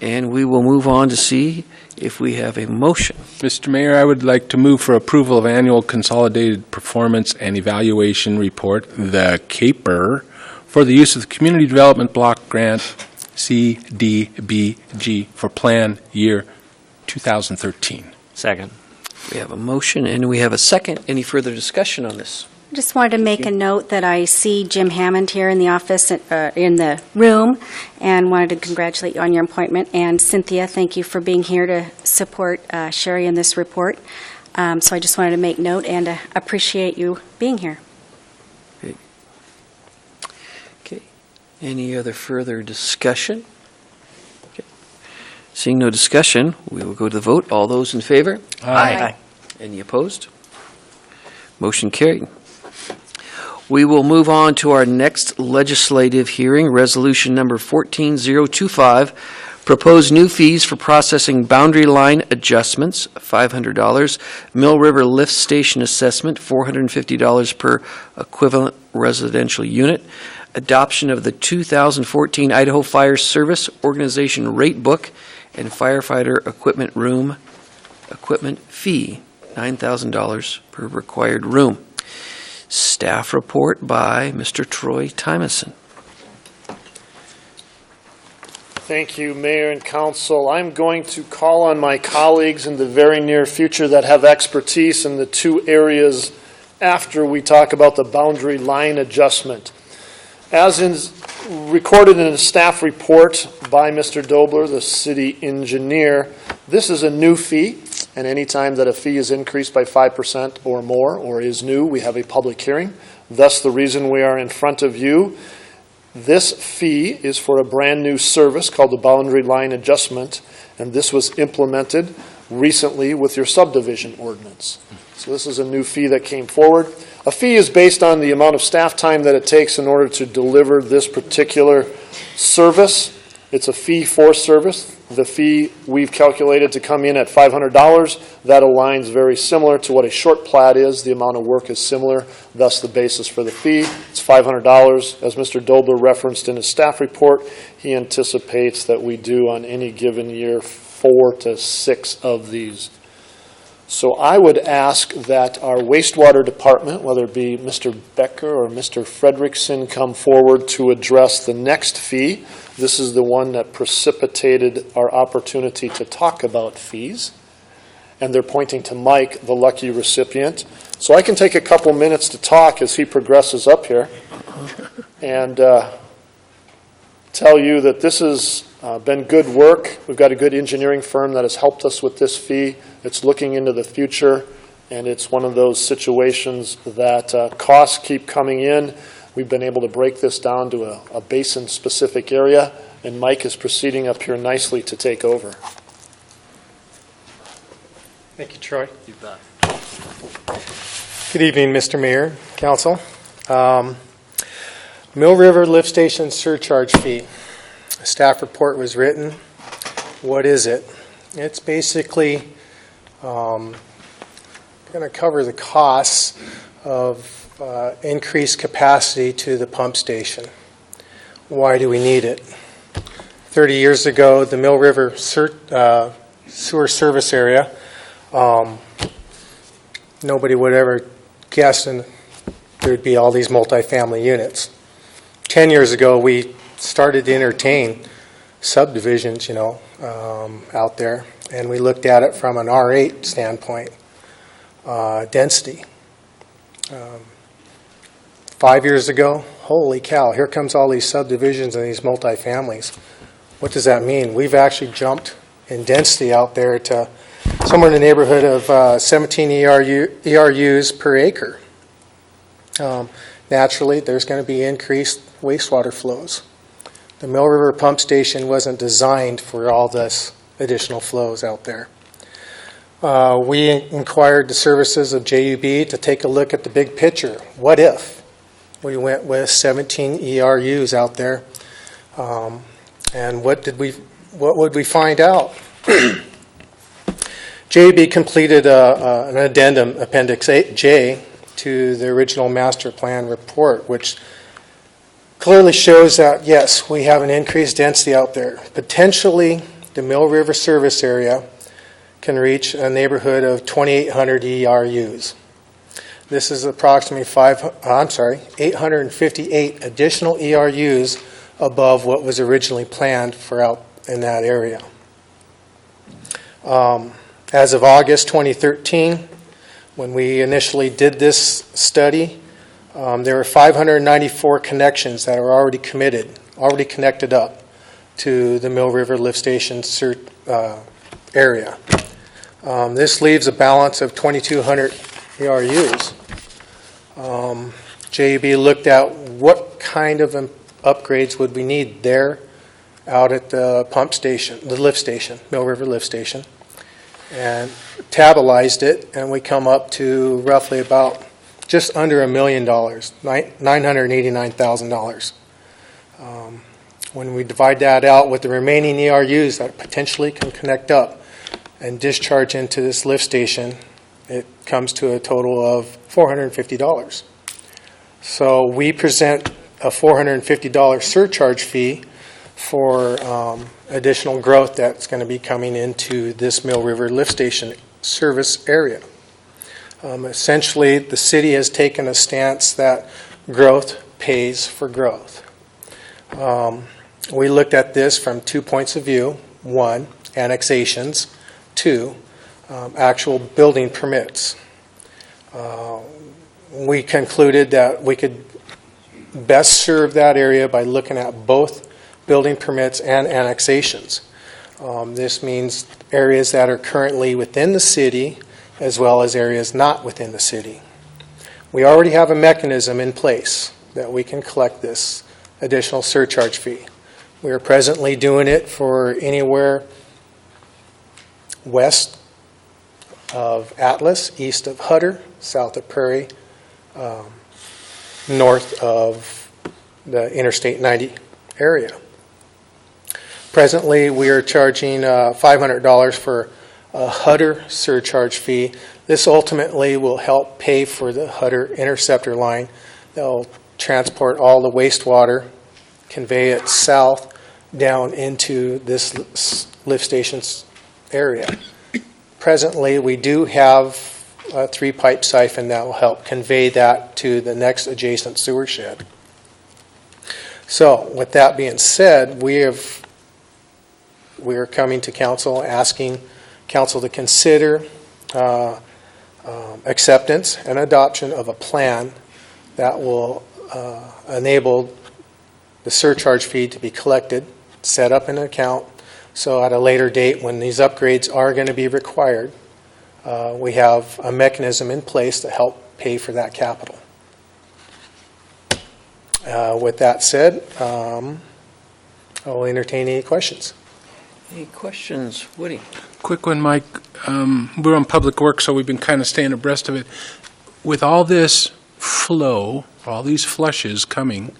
and we will move on to see if we have a motion. Mr. Mayor, I would like to move for approval of Annual Consolidated Performance and Evaluation Report, the CAPER, for the use of the Community Development Block Grant, CDBG, for Plan Year 2013. Second. We have a motion and we have a second. Any further discussion on this? I just wanted to make a note that I see Jim Hammond here in the office, in the room, and wanted to congratulate you on your appointment. And Cynthia, thank you for being here to support Sherry in this report. So I just wanted to make note and appreciate you being here. Okay. Any other further discussion? Okay. Seeing no discussion, we will go to the vote. All those in favor? Aye. Any opposed? Motion carried. We will move on to our next legislative hearing, Resolution Number 14025, proposed new fees for processing boundary line adjustments, $500, Mill River Lift Station assessment, $450 per equivalent residential unit, adoption of the 2014 Idaho Fire Service Organization Rate Book, and firefighter equipment room equipment fee, $9,000 per required room. Staff report by Mr. Troy Tymason. Thank you, Mayor and Council. I'm going to call on my colleagues in the very near future that have expertise in the 2 areas after we talk about the boundary line adjustment. As is recorded in a staff report by Mr. Dobler, the city engineer, this is a new fee. And any time that a fee is increased by 5% or more or is new, we have a public hearing. Thus, the reason we are in front of you. This fee is for a brand new service called the boundary line adjustment, and this was implemented recently with your subdivision ordinance. So this is a new fee that came forward. A fee is based on the amount of staff time that it takes in order to deliver this particular service. It's a fee for service. The fee we've calculated to come in at $500. That aligns very similar to what a short plat is. The amount of work is similar, thus the basis for the fee. It's $500. As Mr. Dobler referenced in his staff report, he anticipates that we do on any given year 4 to 6 of these. So I would ask that our wastewater department, whether it be Mr. Becker or Mr. Fredrickson, come forward to address the next fee. This is the one that precipitated our opportunity to talk about fees. And they're pointing to Mike, the lucky recipient. So I can take a couple minutes to talk as he progresses up here and tell you that this has been good work. We've got a good engineering firm that has helped us with this fee. It's looking into the future, and it's one of those situations that costs keep coming in. We've been able to break this down to a basin-specific area, and Mike is proceeding up here nicely to take over. Thank you, Troy. You bet. Good evening, Mr. Mayor, Council. Mill River Lift Station surcharge fee. A staff report was written. What is it? It's basically going to cover the costs of increased capacity to the pump station. Why do we need it? 30 years ago, the Mill River sewer service area, nobody would ever guess there'd be all these multifamily units. 10 years ago, we started to entertain subdivisions, out there, and we looked at it from an R8 standpoint, density. 5 years ago, holy cow, here comes all these subdivisions and these multifamilies. What does that mean? We've actually jumped in density out there to somewhere in the neighborhood of 17 ERUs per acre. Naturally, there's going to be increased wastewater flows. The Mill River pump station wasn't designed for all this additional flows out there. We inquired the services of JUB to take a look at the big picture. What if we went with 17 ERUs out there? And what would we find out? JUB completed an addendum, Appendix J, to the original master plan report, which clearly shows that, yes, we have an increased density out there. Potentially, the Mill River service area can reach a neighborhood of 2,800 ERUs. This is approximately 858 additional ERUs above what was originally planned for out in that area. As of August 2013, when we initially did this study, there were 594 connections that are already connected up to the Mill River Lift Station area. This leaves a balance of 2,200 ERUs. JUB looked at what kind of upgrades would we need there out at the pump station, the lift station, Mill River Lift Station, and tabularized it, and we come up to roughly about just under $1 million, $989,000. When we divide that out with the remaining ERUs that potentially can connect up and discharge into this lift station, it comes to a total of $450. So we present a $450 surcharge fee for additional growth that's going to be coming into this Mill River Lift Station service area. Essentially, the city has taken a stance that growth pays for growth. We looked at this from 2 points of view. 1, annexations. 2, actual building permits. We concluded that we could best serve that area by looking at both building permits and annexations. This means areas that are currently within the city as well as areas not within the city. We already have a mechanism in place that we can collect this additional surcharge fee. We are presently doing it for anywhere west of Atlas, east of Hutter, south of Prairie, north of the Interstate 90 area. Presently, we are charging $500 for a Hutter surcharge fee. This ultimately will help pay for the Hutter interceptor line that will transport all the wastewater, convey it south down into this lift station's area. Presently, we do have a 3-pipe siphon that will help convey that to the next adjacent sewer shed. So, with that being said, we are coming to council asking council to consider acceptance and adoption of a plan that will enable the surcharge fee to be collected, set up in an account, so at a later date when these upgrades are going to be required, we have a mechanism in place to help pay for that capital. With that said, I will entertain any questions. Any questions? Woody? Quick one, Mike. We're on Public Works, so we've been kind of staying abreast of it. With all this flow, all these flushes coming,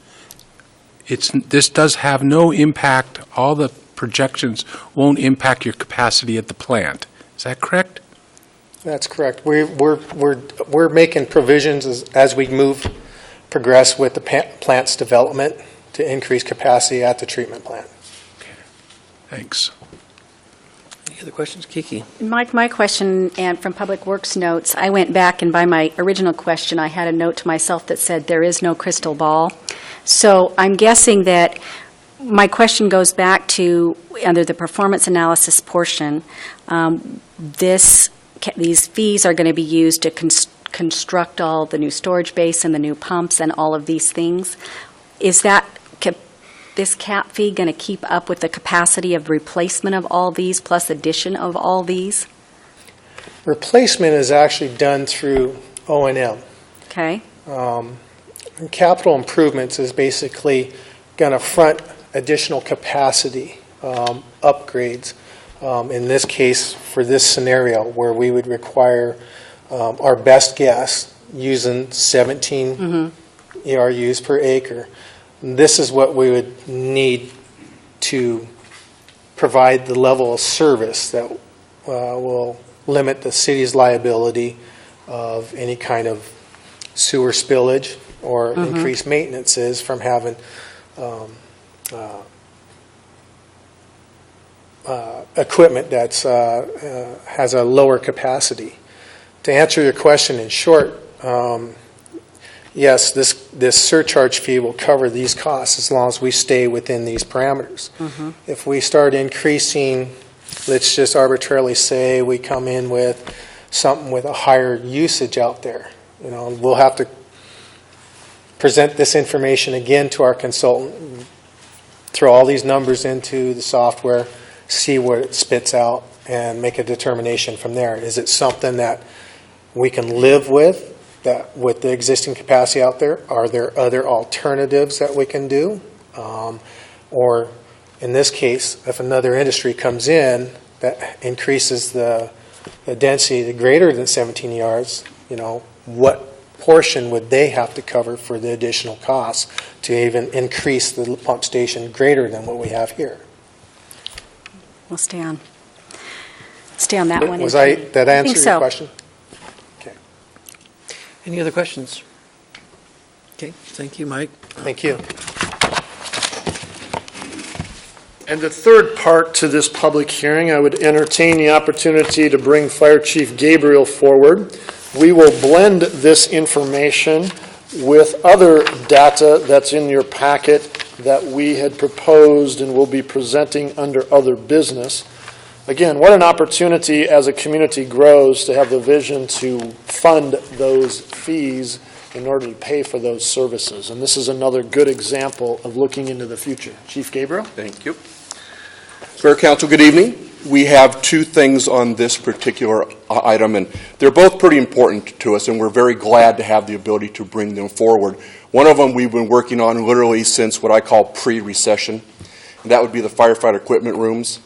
this does have no impact, all the projections won't impact your capacity at the plant. Is that correct? That's correct. We're making provisions as we progress with the plant's development to increase capacity at the treatment plant. Thanks. Any other questions? Kiki? Mike, my question, and from Public Works notes, I went back and by my original question, I had a note to myself that said there is no crystal ball. So I'm guessing that my question goes back to, under the performance analysis portion, these fees are going to be used to construct all the new storage base and the new pumps and all of these things. Is this cap fee going to keep up with the capacity of replacement of all these plus addition of all these? Replacement is actually done through O&M. Okay. Capital improvements is basically going to front additional capacity upgrades. In this case, for this scenario, where we would require our best guess using 17 ERUs per acre. This is what we would need to provide the level of service that will limit the city's liability of any kind of sewer spillage or increased maintenances from having equipment that's has a lower capacity. To answer your question in short, yes, this surcharge fee will cover these costs as long as we stay within these parameters. If we start increasing, let's just arbitrarily say we come in with something with a higher usage out there, we'll have to present this information again to our consultant, throw all these numbers into the software, see what it spits out, and make a determination from there. Is it something that we can live with, that with the existing capacity out there? Are there other alternatives that we can do? Or in this case, if another industry comes in that increases the density to greater than 17 yards, what portion would they have to cover for the additional costs to even increase the pump station greater than what we have here? We'll stay on that one. That answer your question? Okay. Any other questions? Okay, thank you, Mike. Thank you. And the third part to this public hearing, I would entertain the opportunity to bring Fire Chief Gabriel forward. We will blend this information with other data that's in your packet that we had proposed and will be presenting under other business. Again, what an opportunity as a community grows to have the vision to fund those fees in order to pay for those services. And this is another good example of looking into the future. Chief Gabriel? Thank you. Fair Council, good evening. We have two things on this particular item, and they're both pretty important to us, and we're very glad to have the ability to bring them forward. One of them we've been working on literally since what I call pre-recession, and that would be the firefighter equipment rooms.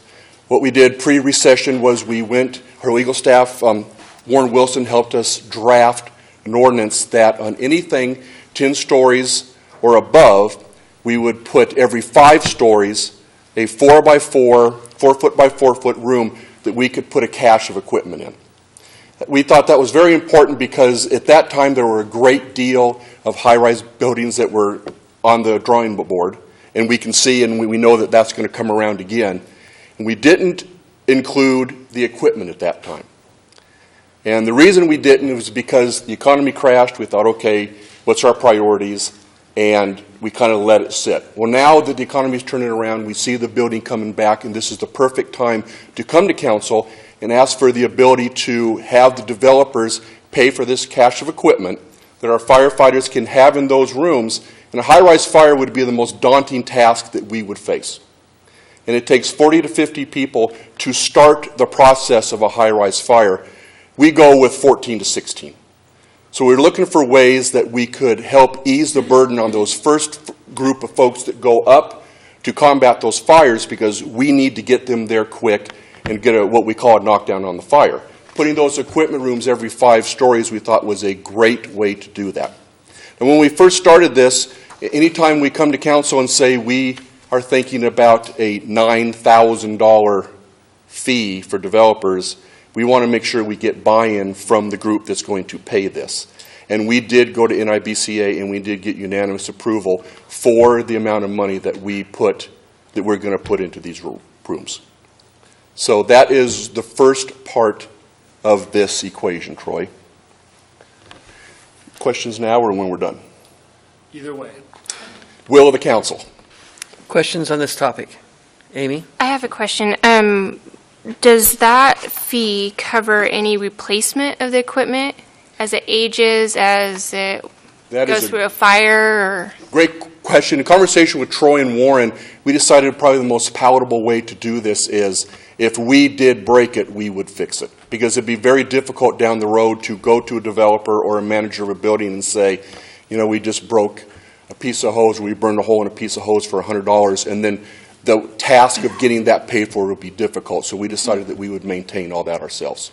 What we did pre-recession was our legal staff, Warren Wilson, helped us draft an ordinance that on anything 10 stories or above, we would put every 5 stories a 4x4, 4-foot by 4-foot room that we could put a cache of equipment in. We thought that was very important because at that time there were a great deal of high-rise buildings that were on the drawing board, and we can see and we know that that's going to come around again. And we didn't include the equipment at that time. And the reason we didn't was because the economy crashed. We thought, okay, what's our priorities? And we kind of let it sit. Well, now that the economy is turning around, we see the building coming back, and this is the perfect time to come to council and ask for the ability to have the developers pay for this cache of equipment that our firefighters can have in those rooms. And a high-rise fire would be the most daunting task that we would face. And it takes 40 to 50 people to start the process of a high-rise fire. We go with 14 to 16. So we're looking for ways that we could help ease the burden on those first group of folks that go up to combat those fires, because we need to get them there quick and get what we call a knockdown on the fire. Putting those equipment rooms every 5 stories we thought was a great way to do that. And when we first started this, anytime we come to council and say we are thinking about a $9,000 fee for developers, we want to make sure we get buy-in from the group that's going to pay this. And we did go to NIBCA and we did get unanimous approval for the amount of money that we're going to put into these rooms. So that is the first part of this equation, Troy. Questions now or when we're done? Either way. Will of the council. Questions on this topic? Amy? I have a question. Does that fee cover any replacement of the equipment as it ages, as it goes through a fire? Or? Great question. In conversation with Troy and Warren, we decided probably the most palatable way to do this is if we did break it, we would fix it. Because it'd be very difficult down the road to go to a developer or a manager of a building and say, you know, we just broke a piece of hose, we burned a hole in a piece of hose for $100, and then the task of getting that paid for would be difficult. So we decided that we would maintain all that ourselves.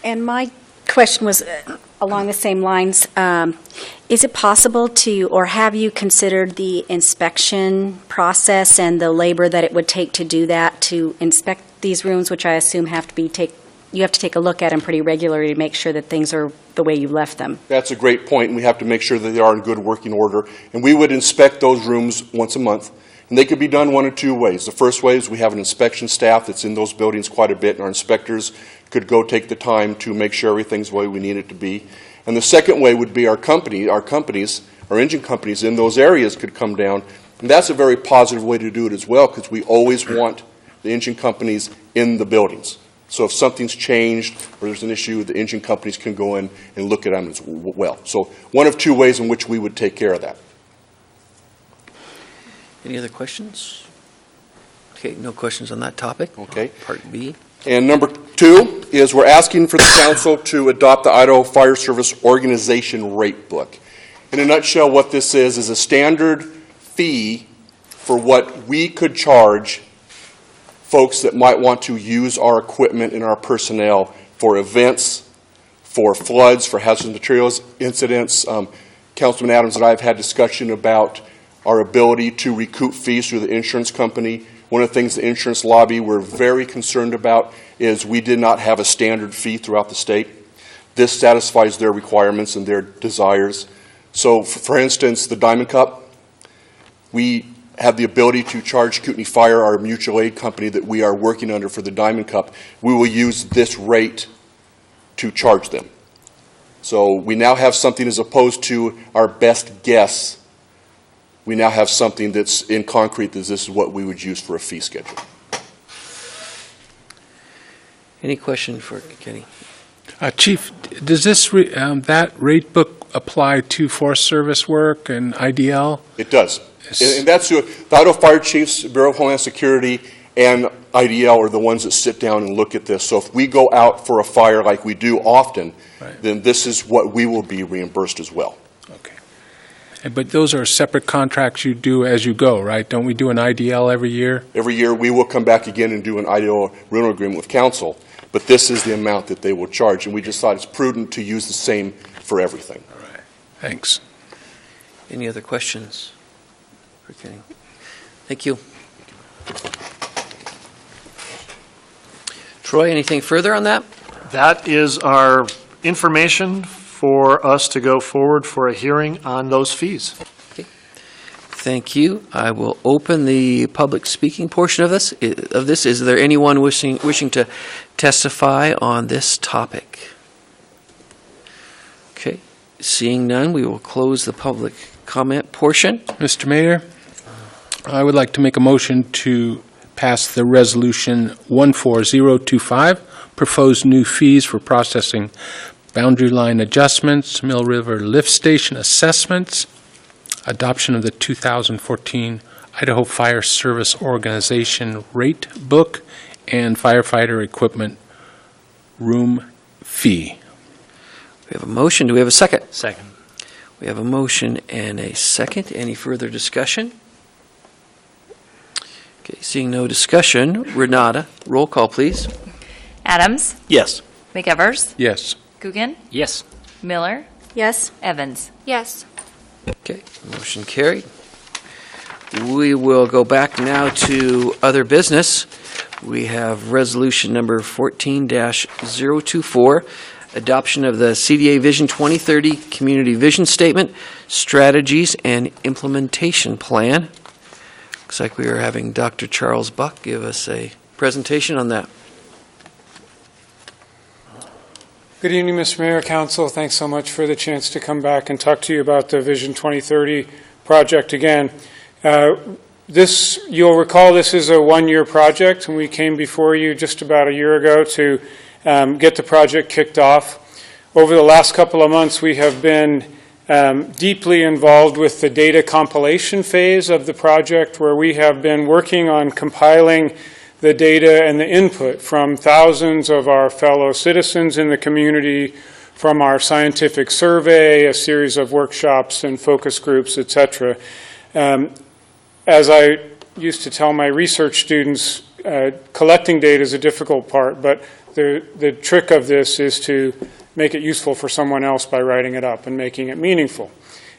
And my question was along the same lines. Is it possible to, or have you considered the inspection process and the labor that it would take to do that, to inspect these rooms, which I assume have to be you have to take a look at them pretty regularly to make sure that things are the way you left them? That's a great point, and we have to make sure that they are in good working order. And we would inspect those rooms once a month, and they could be done one of 2 ways. The first way is we have an inspection staff that's in those buildings quite a bit, and our inspectors could go take the time to make sure everything's the way we need it to be. And the second way would be our engine companies in those areas could come down, and that's a very positive way to do it as well, because we always want the engine companies in the buildings. So if something's changed or there's an issue, the engine companies can go in and look at them as well. So one of 2 ways in which we would take care of that. Any other questions? Okay, no questions on that topic. Okay. Part B. And number 2 is we're asking for the council to adopt the Idaho Fire Service Organization Rate Book. In a nutshell, what this is a standard fee for what we could charge folks that might want to use our equipment and our personnel for events, for floods, for hazardous materials incidents. Councilman Adams and I have had discussion about our ability to recoup fees through the insurance company. One of the things the insurance lobby were very concerned about is we did not have a standard fee throughout the state. This satisfies their requirements and their desires. So, for instance, the Diamond Cup, we have the ability to charge Kootenai Fire, our mutual aid company that we are working under for the Diamond Cup. We will use this rate to charge them. So we now have something, as opposed to our best guess, we now have something that's in concrete that this is what we would use for a fee schedule. Any question for Kenny? Chief, does this that rate book apply to Forest Service work and IDL? It does. And that's the Idaho Fire Chiefs, Bureau of Homeland Security, and IDL are the ones that sit down and look at this. So if we go out for a fire like we do often, then this is what we will be reimbursed as well. Okay. But those are separate contracts you do as you go, right? Don't we do an IDL every year? Every year we will come back again and do an IDL rental agreement with council. But this is the amount that they will charge. And we just thought it's prudent to use the same for everything. All right. Thanks. Any other questions for Kenny? Thank you. Troy, anything further on that? That is our information for us to go forward for a hearing on those fees. Okay. Thank you. I will open the public speaking portion of this. Is there anyone wishing to testify on this topic? Okay. Seeing none, we will close the public comment portion. Mr. Mayor, I would like to make a motion to pass the resolution 14025, proposed new fees for processing boundary line adjustments, Mill River Lift Station assessments, adoption of the 2014 Idaho Fire Service Organization Rate Book, and firefighter equipment room fee. We have a motion. Do we have a second? Second. We have a motion and a second. Any further discussion? Okay, seeing no discussion, Renata, roll call, please. Adams, Yes. McEvers, Yes. Coogan, Yes. Miller, Yes? Evans. Yes. Okay, motion carried. We will go back now to other business. We have resolution number 14-024, adoption of the CDA Vision 2030 Community Vision Statement, Strategies, and Implementation Plan. Looks like we are having Dr. Charles Buck give us a presentation on that. Good evening, Mr. Mayor, Council. Thanks so much for the chance to come back and talk to you about the Vision 2030 project again. You'll recall this is a one-year project, and we came before you just about a year ago to get the project kicked off. Over the last couple of months, we have been deeply involved with the data compilation phase of the project, where we have been working on compiling the data and the input from thousands of our fellow citizens in the community, from our scientific survey, a series of workshops and focus groups, etc. As I used to tell my research students, collecting data is a difficult part, but the trick of this is to make it useful for someone else by writing it up and making it meaningful.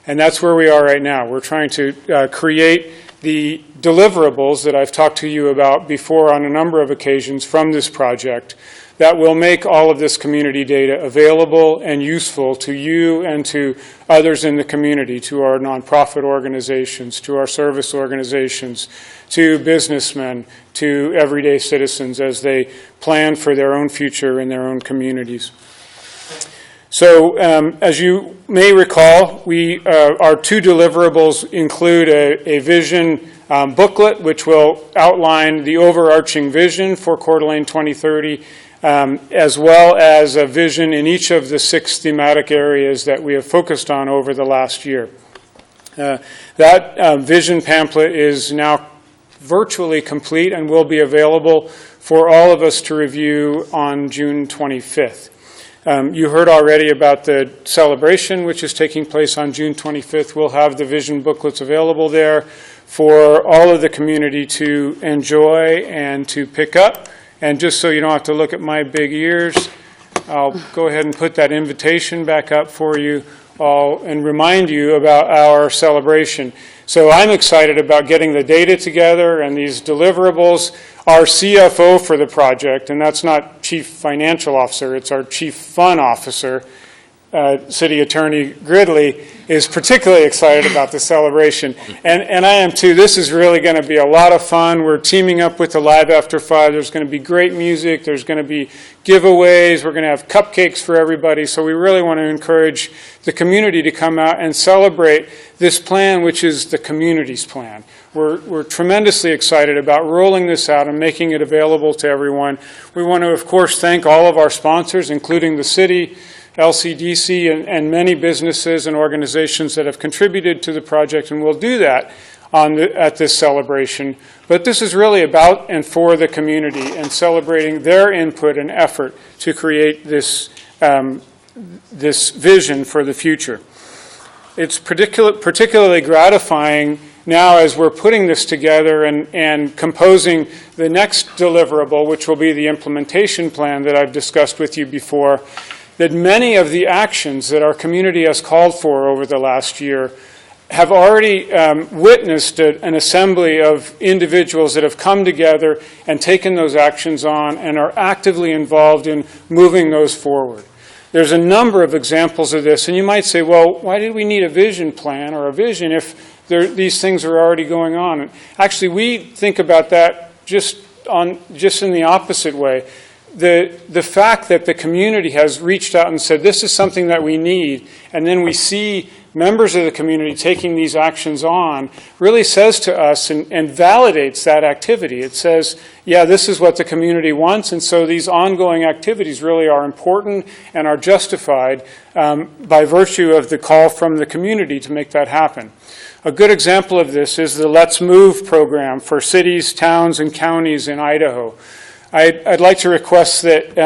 And that's where we are right now. We're trying to create the deliverables that I've talked to you about before on a number of occasions from this project that will make all of this community data available and useful to you and to others in the community, to our nonprofit organizations, to our service organizations, to businessmen, to everyday citizens as they plan for their own future in their own communities. So, as you may recall, our two deliverables include a vision booklet, which will outline the overarching vision for Coeur d'Alene 2030, as well as a vision in each of the 6 thematic areas that we have focused on over the last year. That vision pamphlet is now virtually complete and will be available for all of us to review on June 25th. You heard already about the celebration, which is taking place on June 25th. We'll have the vision booklets available there for all of the community to enjoy and to pick up. And just so you don't have to look at my big ears, I'll go ahead and put that invitation back up for you all and remind you about our celebration. So I'm excited about getting the data together and these deliverables. Our CFO for the project, and that's not Chief Financial Officer, it's our Chief Fun Officer, City Attorney Gridley, is particularly excited about the celebration. And I am too. This is really going to be a lot of fun. We're teaming up with the Live After 5. There's going to be great music. There's going to be giveaways. We're going to have cupcakes for everybody. So we really want to encourage the community to come out and celebrate this plan, which is the community's plan. We're tremendously excited about rolling this out and making it available to everyone. We want to, of course, thank all of our sponsors, including the city, LCDC, and many businesses and organizations that have contributed to the project, and we'll do that at this celebration. But this is really about and for the community and celebrating their input and effort to create this vision for the future. It's particularly gratifying now as we're putting this together and composing the next deliverable, which will be the implementation plan that I've discussed with you before, that many of the actions that our community has called for over the last year have already witnessed an assembly of individuals that have come together and taken those actions on and are actively involved in moving those forward. There's a number of examples of this, and you might say, well, why did we need a vision plan or a vision if these things are already going on? And actually, we think about that just in the opposite way. The fact that the community has reached out and said, this is something that we need, and then we see members of the community taking these actions on, really says to us and validates that activity. It says, yeah, this is what the community wants, and so these ongoing activities really are important and are justified by virtue of the call from the community to make that happen. A good example of this is the Let's Move program for cities, towns, and counties in Idaho. I'd like to request that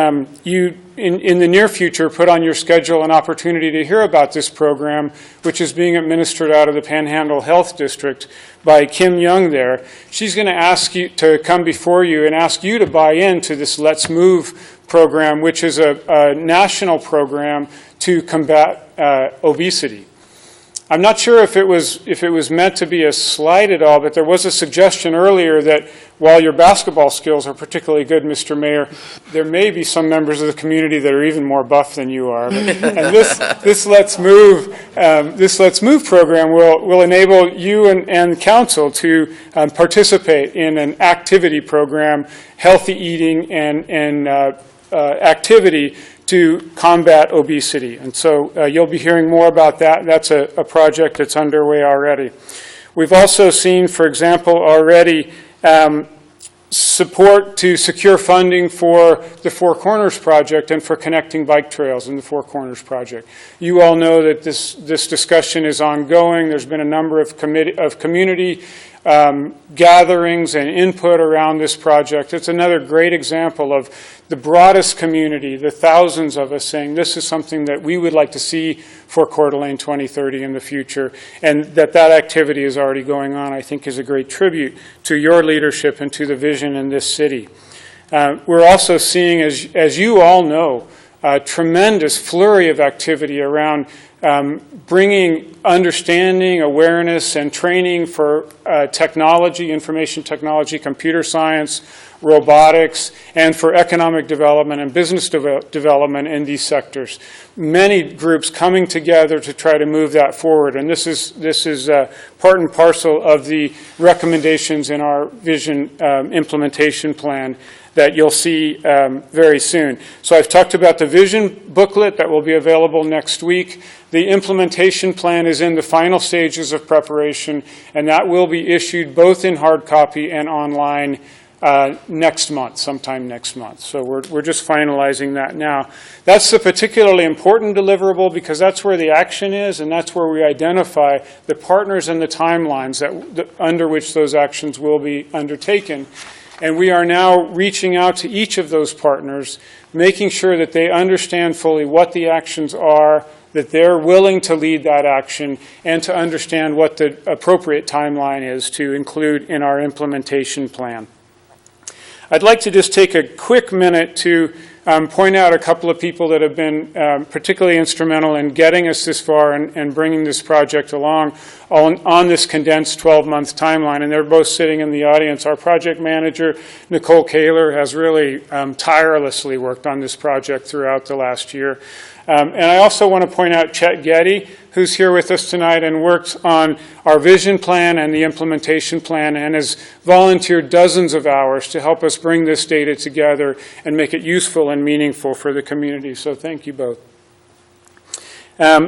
you, in the near future, put on your schedule an opportunity to hear about this program, which is being administered out of the Panhandle Health District by Kim Young there. She's going to ask you to come before you and ask you to buy into this Let's Move program, which is a national program to combat obesity. I'm not sure if it was meant to be a slight at all, but there was a suggestion earlier that while your basketball skills are particularly good, Mr. Mayor, there may be some members of the community that are even more buff than you are. And this Let's Move program will enable you and council to participate in an activity program, healthy eating and activity to combat obesity. And so you'll be hearing more about that. That's a project that's underway already. We've also seen, for example, already support to secure funding for the Four Corners project and for connecting bike trails in the Four Corners project. You all know that this discussion is ongoing. There's been a number of community gatherings and input around this project. It's another great example of the broadest community, the thousands of us saying this is something that we would like to see for Coeur d'Alene 2030 in the future, and that activity is already going on, I think is a great tribute to your leadership and to the vision in this city. We're also seeing, as you all know, a tremendous flurry of activity around bringing understanding, awareness, and training for technology, information technology, computer science, robotics, and for economic development and business development in these sectors. Many groups coming together to try to move that forward, and this is part and parcel of the recommendations in our vision implementation plan that you'll see very soon. So I've talked about the vision booklet that will be available next week. The implementation plan is in the final stages of preparation, and that will be issued both in hard copy and online next month, sometime next month. So we're just finalizing that now. That's the particularly important deliverable because that's where the action is, and that's where we identify the partners and the timelines under which those actions will be undertaken. And we are now reaching out to each of those partners, making sure that they understand fully what the actions are, that they're willing to lead that action, and to understand what the appropriate timeline is to include in our implementation plan. I'd like to just take a quick minute to point out a couple of people that have been particularly instrumental in getting us this far and bringing this project along on this condensed 12-month timeline, and they're both sitting in the audience. Our project manager, Nicole Kaler, has really tirelessly worked on this project throughout the last year. And I also want to point out Chet Getty, who's here with us tonight and worked on our vision plan and the implementation plan and has volunteered dozens of hours to help us bring this data together and make it useful and meaningful for the community. So thank you both.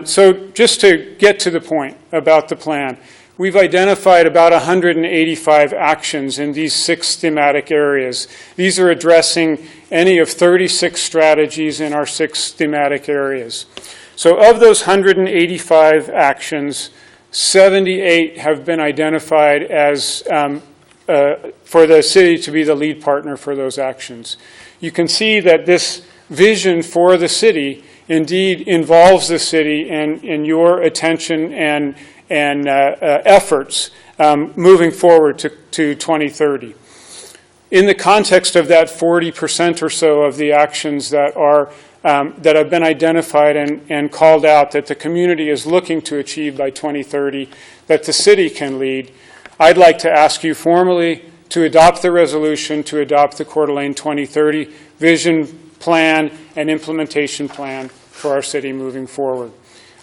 So just to get to the point about the plan, we've identified about 185 actions in these 6 thematic areas. These are addressing any of 36 strategies in our 6 thematic areas. So of those 185 actions, 78 have been identified as for the city to be the lead partner for those actions. You can see that this vision for the city indeed involves the city and your attention and efforts moving forward to 2030. In the context of that 40% or so of the actions that have been identified and called out that the community is looking to achieve by 2030, that the city can lead, I'd like to ask you formally to adopt the resolution to adopt the Coeur d'Alene 2030 vision plan and implementation plan for our city moving forward.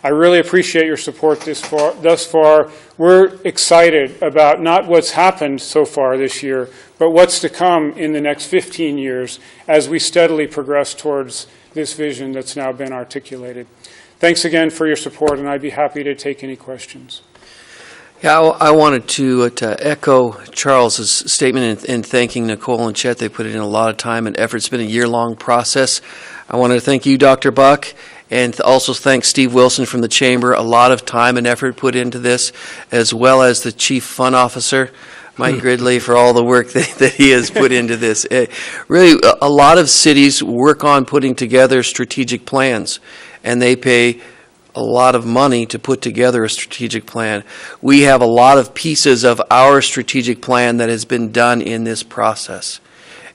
I really appreciate your support thus far. We're excited about not what's happened so far this year, but what's to come in the next 15 years as we steadily progress towards this vision that's now been articulated. Thanks again for your support, and I'd be happy to take any questions. Yeah, I wanted to echo Charles's statement in thanking Nicole and Chet. They put in a lot of time and effort. It's been a year-long process. I wanted to thank you, Dr. Buck, and also thank Steve Wilson from the Chamber. A lot of time and effort put into this, as well as the Chief Fund Officer, Mike Gridley for all the work that he has put into this. Really, a lot of cities work on putting together strategic plans, and they pay a lot of money to put together a strategic plan. We have a lot of pieces of our strategic plan that has been done in this process.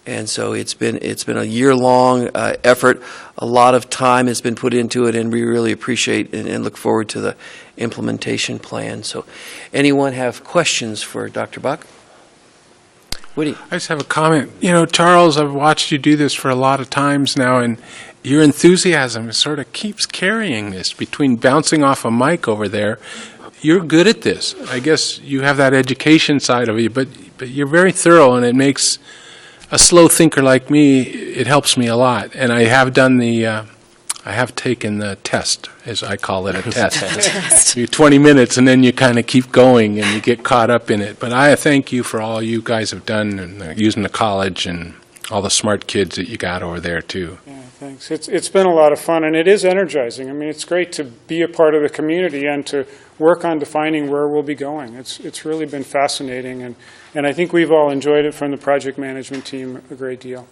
And so it's been a year-long effort. A lot of time has been put into it, and we really appreciate and look forward to the implementation plan. So anyone have questions for Dr. Buck? Woody? I just have a comment. You know, Charles, I've watched you do this for a lot of times now, and your enthusiasm sort of keeps carrying this between bouncing off a mic over there. You're good at this. I guess you have that education side of you, but you're very thorough, and it makes a slow thinker like me, it helps me a lot. And I have done I have taken the test, as I call it, a test. You 20 minutes, and then you kind of keep going, and you get caught up in it. But I thank you for all you guys have done, and using the college, and all the smart kids that you got over there, too. Yeah, thanks. It's been a lot of fun, and it is energizing. I mean, it's great to be a part of the community and to work on defining where we'll be going. It's really been fascinating, and I think we've all enjoyed it from the project management team a great deal.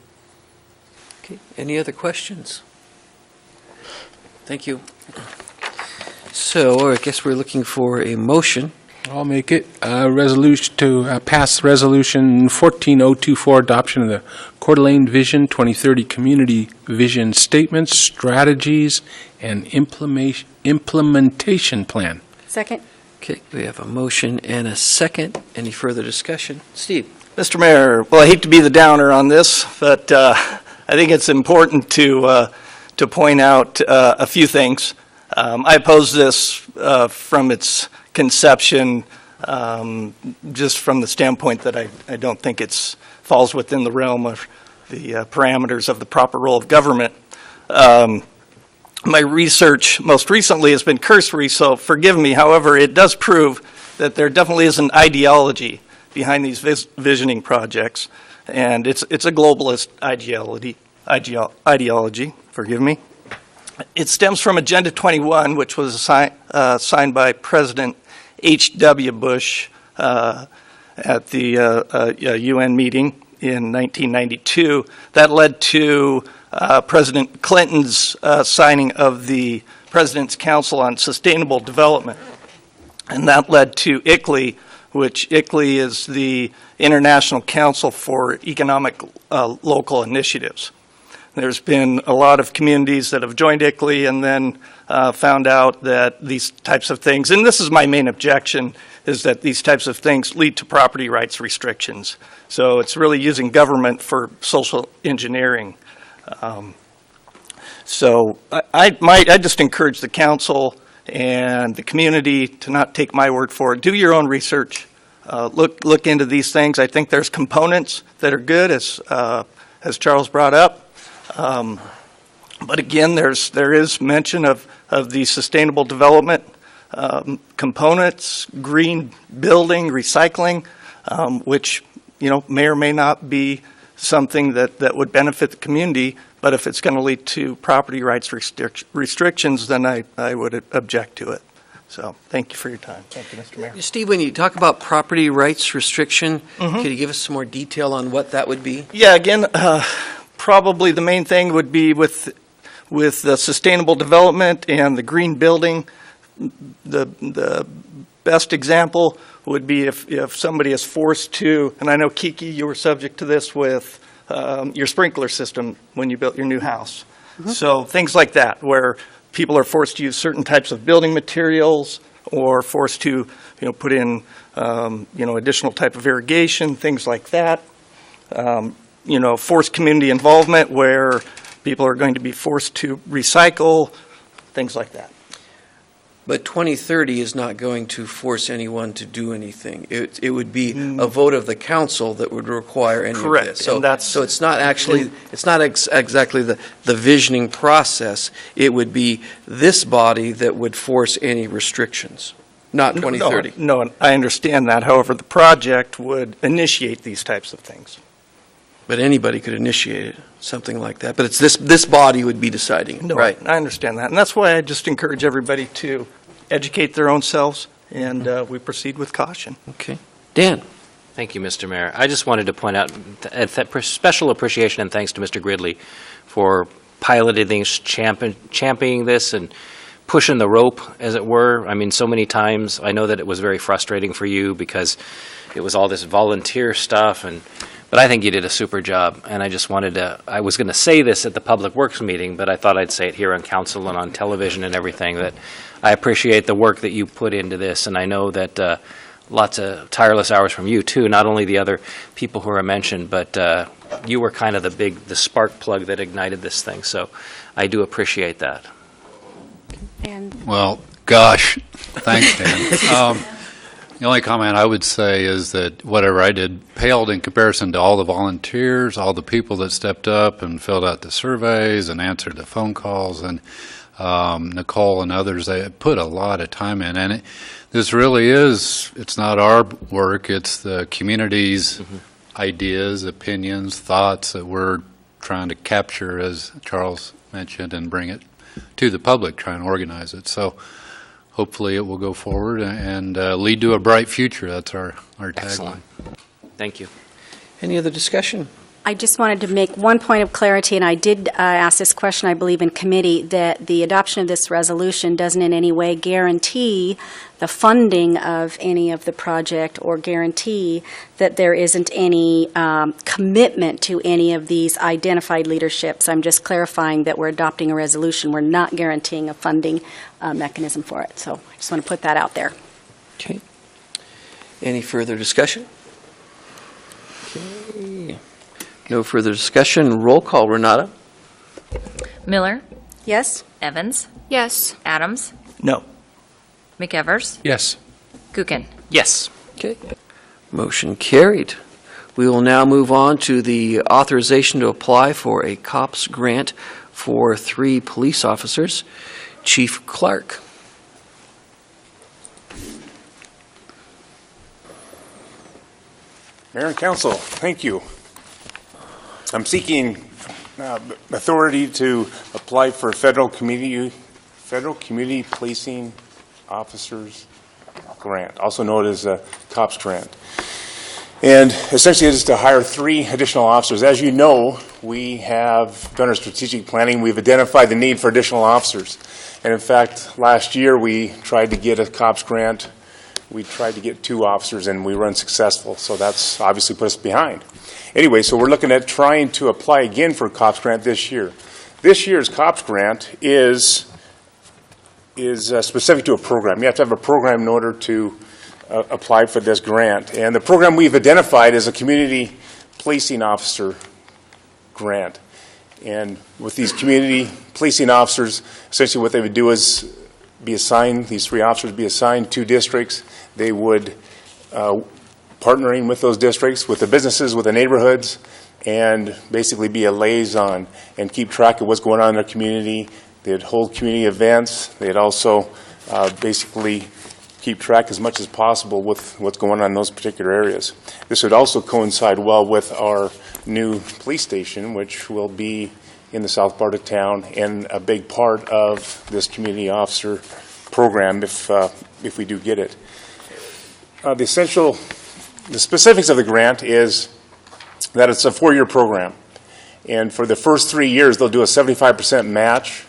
Okay. Any other questions? Thank you. So I guess we're looking for a motion. I'll make it. Resolution to pass Resolution 14024, adoption of the Coeur d'Alene Vision 2030 Community Vision Statements, Strategies, and Implementation Plan. Second. Okay, we have a motion and a second. Any further discussion? Steve? Mr. Mayor, well, I hate to be the downer on this, but I think it's important to point out a few things. I oppose this from its conception, just from the standpoint that I don't think it falls within the realm of the parameters of the proper role of government. My research most recently has been cursory, so forgive me. However, it does prove that there definitely is an ideology behind these visioning projects, and it's a globalist ideology. Forgive me. It stems from Agenda 21, which was signed by President H.W. Bush at the UN meeting in 1992. That led to President Clinton's signing of the President's Council on Sustainable Development. And that led to ICLEI, which ICLEI is the International Council for Economic Local Initiatives. There's been a lot of communities that have joined ICLEI and then found out that these types of things, and this is my main objection, is that these types of things lead to property rights restrictions. So it's really using government for social engineering. So I just encourage the council and the community to not take my word for it. Do your own research. Look into these things. I think there's components that are good, as Charles brought up. But again, there is mention of the sustainable development components, green building, recycling, which may or may not be something that would benefit the community. But if it's going to lead to property rights restrictions, then I would object to it. So thank you for your time. Thank you, Mr. Mayor. Steve, when you talk about property rights restriction, Can you give us some more detail on what that would be? Yeah, again, probably the main thing would be with the sustainable development and the green building. The best example would be if somebody is forced to, and I know, Kiki, you were subject to this with your sprinkler system when you built your new house. So things like that, where people are forced to use certain types of building materials or forced to, put in, additional type of irrigation, things like that. Forced community involvement where people are going to be forced to recycle, things like that. But 2030 is not going to force anyone to do anything. It would be a vote of the council that would require any Correct. of this. So, And so it's not actually, it's not exactly the visioning process. It would be this body that would force any restrictions, not 2030. No, I understand that. However, the project would initiate these types of things. But anybody could initiate it, something like that. But it's this body would be deciding it, No, right? I understand that. And that's why I just encourage everybody to educate their own selves, and we proceed with caution. Okay. Dan? Thank you, Mr. Mayor. I just wanted to point out special appreciation and thanks to Mr. Gridley for piloting things, championing this, and pushing the rope, as it were. I mean, so many times, I know that it was very frustrating for you because it was all this volunteer stuff, but I think you did a super job, and I just wanted to, I was going to say this at the Public Works meeting, but I thought I'd say it here on council and on television and everything, that I appreciate the work that you put into this, and I know that lots of tireless hours from you, too, not only the other people who are mentioned, but you were kind of the spark plug that ignited this thing, so I do appreciate that. Well, gosh, thanks, Dan. The only comment I would say is that whatever I did paled in comparison to all the volunteers, all the people that stepped up and filled out the surveys and answered the phone calls, and Nicole and others. They put a lot of time in, and this really is, it's not our work, it's the community's ideas, opinions, thoughts that we're trying to capture, as Charles mentioned, and bring it to the public, try and organize it. So hopefully it will go forward and lead to a bright future. That's our tagline. Thank you. Any other discussion? I just wanted to make one point of clarity, and I did ask this question, I believe, in committee, that the adoption of this resolution doesn't in any way guarantee the funding of any of the project or guarantee that there isn't any commitment to any of these identified leaderships. I'm just clarifying that we're adopting a resolution. We're not guaranteeing a funding mechanism for it. So I just want to put that out there. Okay. Any further discussion? Okay. No further discussion. Roll call, Renata. Miller? Yes. Evans? Yes. Adams? No. McEvers? Yes. Gookin? Yes. Okay. Motion carried. We will now move on to the authorization to apply for a COPS grant for 3 police officers. Chief Clark. Mayor and Council, thank you. I'm seeking authority to apply for a federal community policing officers grant, also known as a COPS grant. And essentially it is to hire 3 additional officers. As you know, we have done our strategic planning. We've identified the need for additional officers. And in fact, last year we tried to get a COPS grant. We tried to get 2 officers and we were unsuccessful. So that's obviously put us behind. Anyway, so we're looking at trying to apply again for a COPS grant this year. This year's COPS grant is specific to a program. You have to have a program in order to apply for this grant. And the program we've identified is a community policing officer grant. And with these community policing officers, essentially what they would do is be assigned, these 3 officers would be assigned 2 districts. They would partnering with those districts, with the businesses, with the neighborhoods, and basically be a liaison and keep track of what's going on in their community. They'd hold community events. They'd also basically keep track as much as possible with what's going on in those particular areas. This would also coincide well with our new police station, which will be in the south part of town and a big part of this community officer program if we do get it. The specifics of the grant is that it's a 4-year program. And for the first 3 years, they'll do a 75% match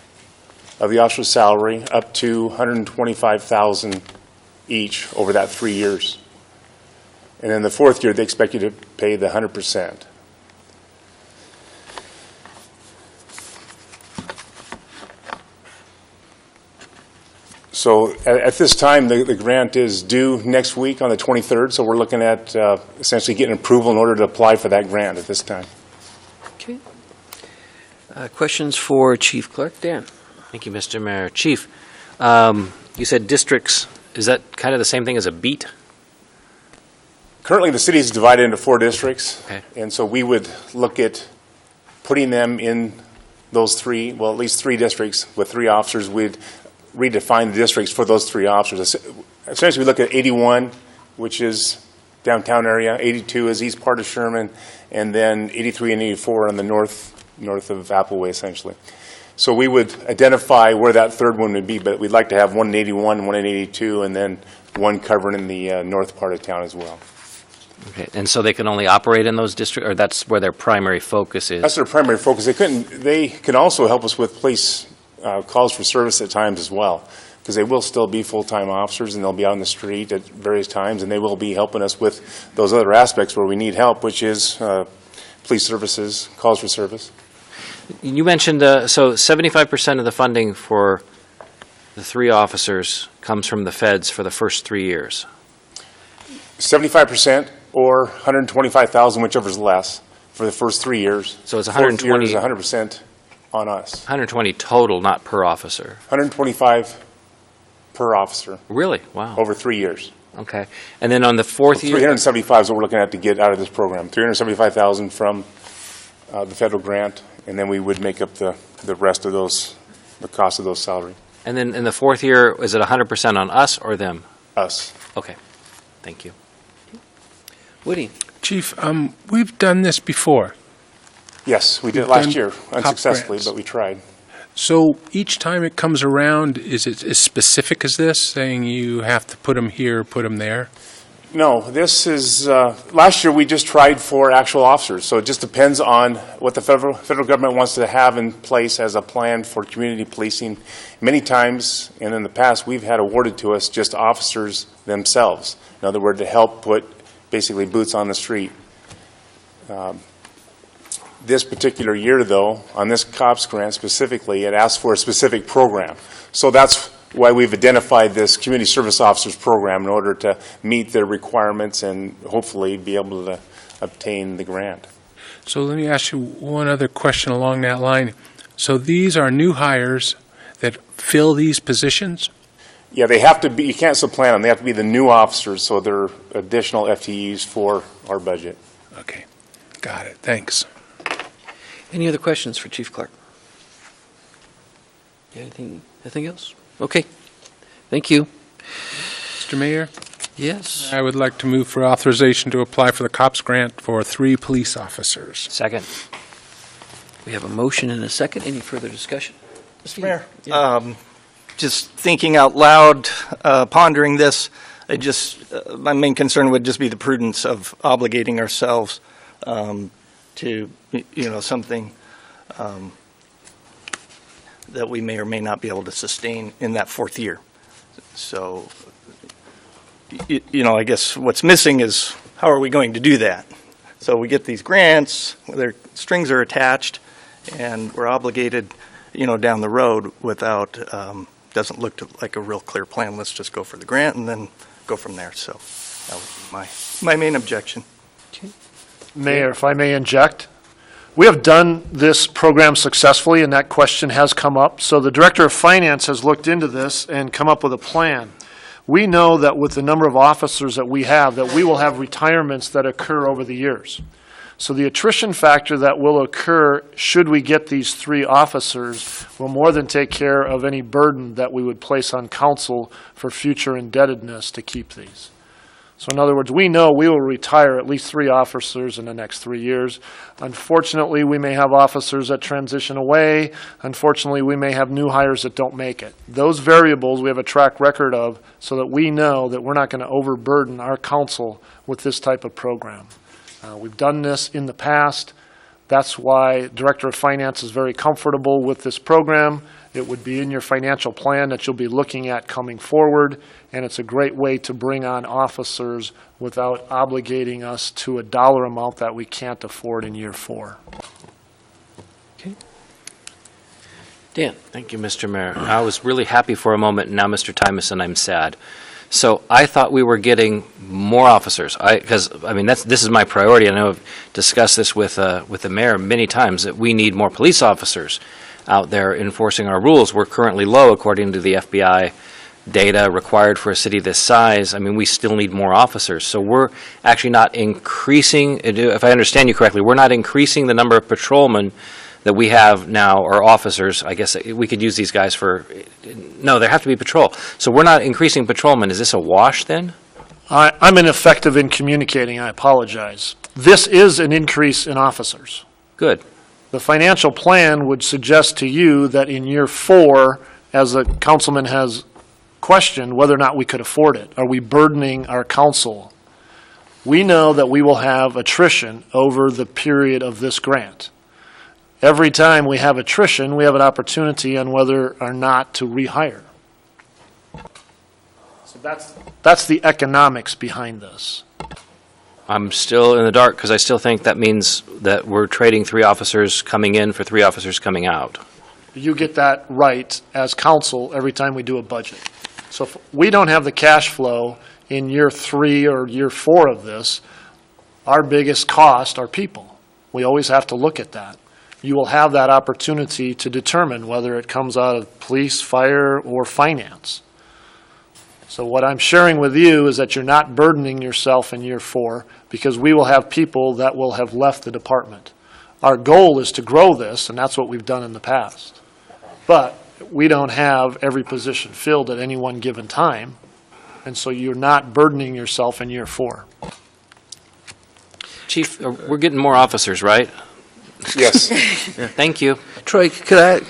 of the officer's salary up to $125,000 each over that 3 years. And then the 4th year, they expect you to pay the 100%. So at this time, the grant is due next week on the 23rd, so we're looking at essentially getting approval in order to apply for that grant at this time. Okay. Questions for Chief Clark? Dan. Thank you, Mr. Mayor. Chief, you said districts. Is that kind of the same thing as a beat? Currently, the city is divided into 4 districts, okay. And so we would look at putting them in those 3, well, at least 3 districts with 3 officers. We'd redefine the districts for those 3 officers. Essentially, we look at 81, which is downtown area, 82 is east part of Sherman, and then 83 and 84 on the north of Appleway, essentially. So we would identify where that 3rd one would be, but we'd like to have 1 in 81, 1 in 82, and then 1 covering in the north part of town as well. Okay, and so they can only operate in those districts, or that's where their primary focus is? That's their primary focus. They can also help us with police calls for service at times as well, because they will still be full-time officers, and they'll be out on the street at various times, and they will be helping us with those other aspects where we need help, which is police services, calls for service. You mentioned, so 75% of the funding for the 3 officers comes from the feds for the first 3 years. 75% or 125,000, whichever's less, for the first 3 years. So it's 120. Fourth year is 100% on us. 120 total, not per officer. 125 per officer. Really? Wow. Over 3 years. Okay. And then on the 4th year? 375 is what we're looking at to get out of this program. 375,000 from the federal grant, and then we would make up the rest of those, the cost of those salary. And then in the 4th year, is it 100% on us or them? Us. Okay. Thank you. Woody? Chief, we've done this before. Yes, we did We've last done year, COP unsuccessfully, grants. but we tried. So each time it comes around, is it as specific as this, saying you have to put them here, put them there? No, this is, last year we just tried for actual officers, so it just depends on what the federal government wants to have in place as a plan for community policing. Many times, and in the past, we've had awarded to us just officers themselves. In other words, to help put basically boots on the street. This particular year, though, on this COPS grant specifically, it asks for a specific program. So that's why we've identified this Community Service Officers Program in order to meet their requirements and hopefully be able to obtain the grant. So let me ask you one other question along that line. So these are new hires that fill these positions? Yeah, they have to be, you can't supplant them. They have to be the new officers, so they're additional FTEs for our budget. Okay, got it. Thanks. Any other questions for Chief Clark? Anything else? Okay. Thank you. Mr. Mayor? Yes. I would like to move for authorization to apply for the COPS grant for 3 police officers. Second. We have a motion and a second. Any further discussion? Mr. Mayor, just thinking out loud, pondering this, my main concern would just be the prudence of obligating ourselves to, something that we may or may not be able to sustain in that 4th year. So, I guess what's missing is how are we going to do that? So we get these grants, their strings are attached, and we're obligated, down the road without, doesn't look like a real clear plan. Let's just go for the grant and then go from there. So that would be my main objection. Mayor, if I may inject, we have done this program successfully, and that question has come up. So the Director of Finance has looked into this and come up with a plan. We know that with the number of officers that we have, that we will have retirements that occur over the years. So the attrition factor that will occur should we get these 3 officers will more than take care of any burden that we would place on council for future indebtedness to keep these. So in other words, we know we will retire at least 3 officers in the next 3 years. Unfortunately, we may have officers that transition away. Unfortunately, we may have new hires that don't make it. Those variables we have a track record of so that we know that we're not going to overburden our council with this type of program. We've done this in the past. That's why Director of Finance is very comfortable with this program. It would be in your financial plan that you'll be looking at coming forward, and it's a great way to bring on officers without obligating us to a dollar amount that we can't afford in year 4. Okay. Dan. Thank you, Mr. Mayor. I was really happy for a moment, and now, Mr. Tymason, I'm sad. So I thought we were getting more officers, because this is my priority. I know I've discussed this with the mayor many times, that we need more police officers out there enforcing our rules. We're currently low, according to the FBI data required for a city this size. We still need more officers. So we're actually not increasing, if I understand you correctly, we're not increasing the number of patrolmen that we have now, or officers. I guess we could use these guys for, no, there have to be patrol. So we're not increasing patrolmen. Is this a wash then? I'm ineffective in communicating. I apologize. This is an increase in officers. Good. The financial plan would suggest to you that in year 4, as the councilman has questioned, whether or not we could afford it. Are we burdening our council? We know that we will have attrition over the period of this grant. Every time we have attrition, we have an opportunity on whether or not to rehire. So that's the economics behind this. I'm still in the dark because I still think that means that we're trading 3 officers coming in for 3 officers coming out. You get that right as council every time we do a budget. So if we don't have the cash flow in year 3 or year 4 of this, our biggest cost are people. We always have to look at that. You will have that opportunity to determine whether it comes out of police, fire, or finance. So what I'm sharing with you is that you're not burdening yourself in year 4 because we will have people that will have left the department. Our goal is to grow this, and that's what we've done in the past. But we don't have every position filled at any one given time, and so you're not burdening yourself in year 4. Chief, we're getting more officers, right? Yes. Yeah, thank you. Troy, could I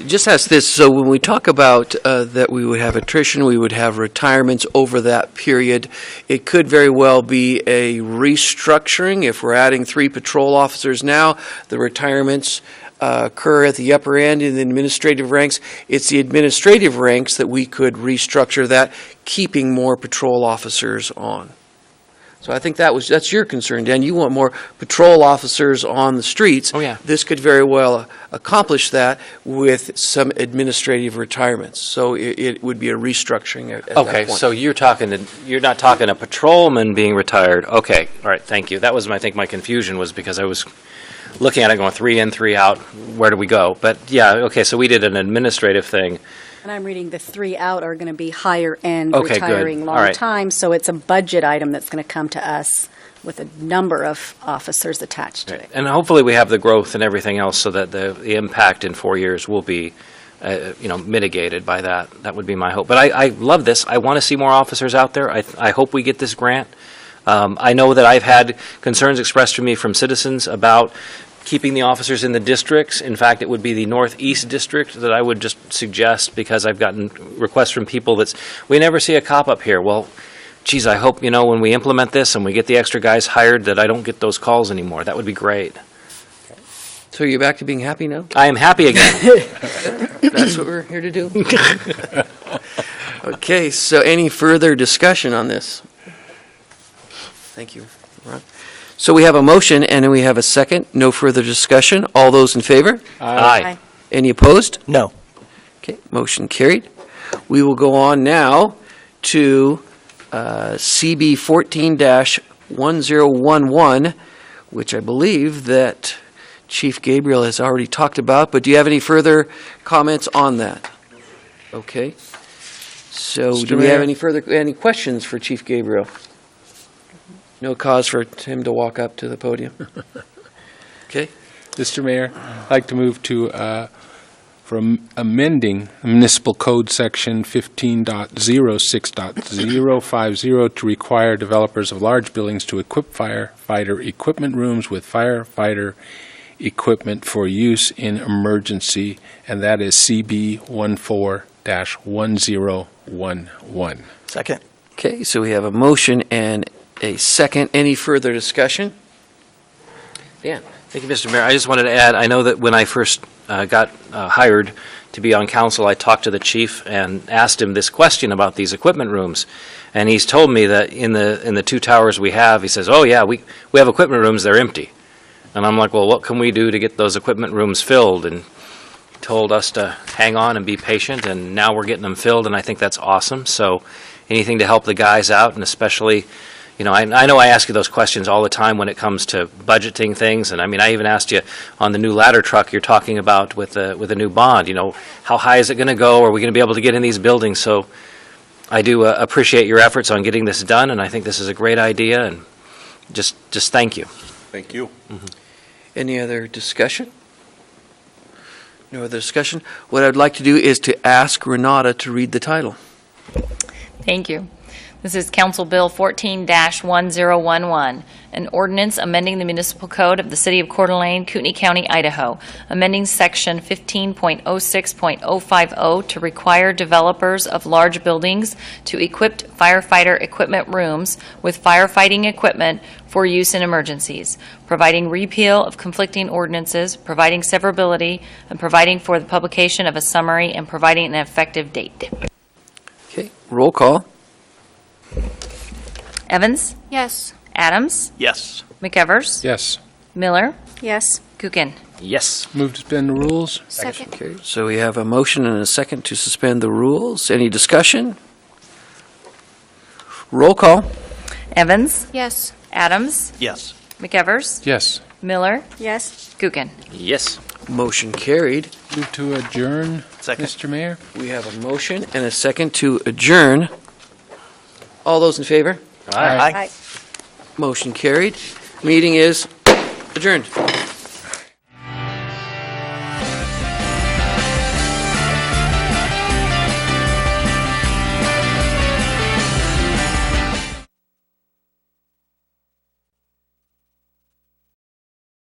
just ask this? So when we talk about that we would have attrition, we would have retirements over that period, it could very well be a restructuring. If we're adding 3 patrol officers now, the retirements occur at the upper end in the administrative ranks. It's the administrative ranks that we could restructure that, keeping more patrol officers on. So I think that's your concern, Dan. You want more patrol officers on the streets. Oh, yeah. This could very well accomplish that with some administrative retirements. So it would be a restructuring at that Okay, point. so you're not talking a patrolman being retired. Okay, all right, thank you. That was, I think, my confusion was because I was looking at it going 3 in, 3 out, where do we go? But yeah, okay, so we did an administrative thing. And I'm reading the 3 out are going to be higher end, Okay, good. retiring All long right. time. So it's a budget item that's going to come to us with a number of officers attached to it. And hopefully we have the growth and everything else so that the impact in 4 years will be, mitigated by that. That would be my hope. But I love this. I want to see more officers out there. I hope we get this grant. I know that I've had concerns expressed to me from citizens about keeping the officers in the districts. In fact, it would be the Northeast District that I would just suggest, because I've gotten requests from people we never see a cop up here. Well, geez, I hope, when we implement this and we get the extra guys hired, that I don't get those calls anymore. That would be great. So you're back to being happy now? I am happy again. That's what we're here to do? Okay, so any further discussion on this? Thank you, Ron. So we have a motion and we have a second. No further discussion. All those in favor? Aye. Any opposed? No. Okay, motion carried. We will go on now to CB 14-1011, which I believe that Chief Gabriel has already talked about, but do you have any further comments on that? Okay. So do we have any questions for Chief Gabriel? No cause for him to walk up to the podium. Okay. Mr. Mayor, I'd like to move for amending Municipal Code Section 15.06.050 to require developers of large buildings to equip firefighter equipment rooms with firefighter equipment for use in emergency, and that is CB 14-1011. Second. Okay, so we have a motion and a second. Any further discussion? Dan. Thank you, Mr. Mayor. I just wanted to add, I know that when I first got hired to be on council, I talked to the chief and asked him this question about these equipment rooms. And he's told me that in the 2 towers we have, he says, oh yeah, we have equipment rooms, they're empty. And I'm like, well, what can we do to get those equipment rooms filled? And he told us to hang on and be patient, and now we're getting them filled, and I think that's awesome. So anything to help the guys out, and especially, I know I ask you those questions all the time when it comes to budgeting things, and I even asked you on the new ladder truck you're talking about with a new bond, how high is it going to go? Are we going to be able to get in these buildings? So I do appreciate your efforts on getting this done, and I think this is a great idea, and just thank you. Thank you. Mm-hmm. Any other discussion? No other discussion? What I'd like to do is to ask Renata to read the title. Thank you. This is Council Bill 14-1011, an ordinance amending the municipal code of the City of Coeur d'Alene, Kootenai County, Idaho, amending Section 15.06.050 to require developers of large buildings to equip firefighter equipment rooms with firefighting equipment for use in emergencies, providing repeal of conflicting ordinances, providing severability, and providing for the publication of a summary and providing an effective date. Okay, roll call. Evans? Yes. Adams? Yes. McEvers? Yes. Miller? Yes. Kukin? Yes. Move to suspend the rules? Second. Okay, so we have a motion and a second to suspend the rules. Any discussion? Roll call. Evans? Yes. Adams? Yes. McEvers? Yes. Miller? Yes. Kukin? Yes. Motion carried. Move to adjourn, Second. Mr. Mayor? We have a motion and a second to adjourn. All those in favor? Aye. Motion carried. Meeting is adjourned.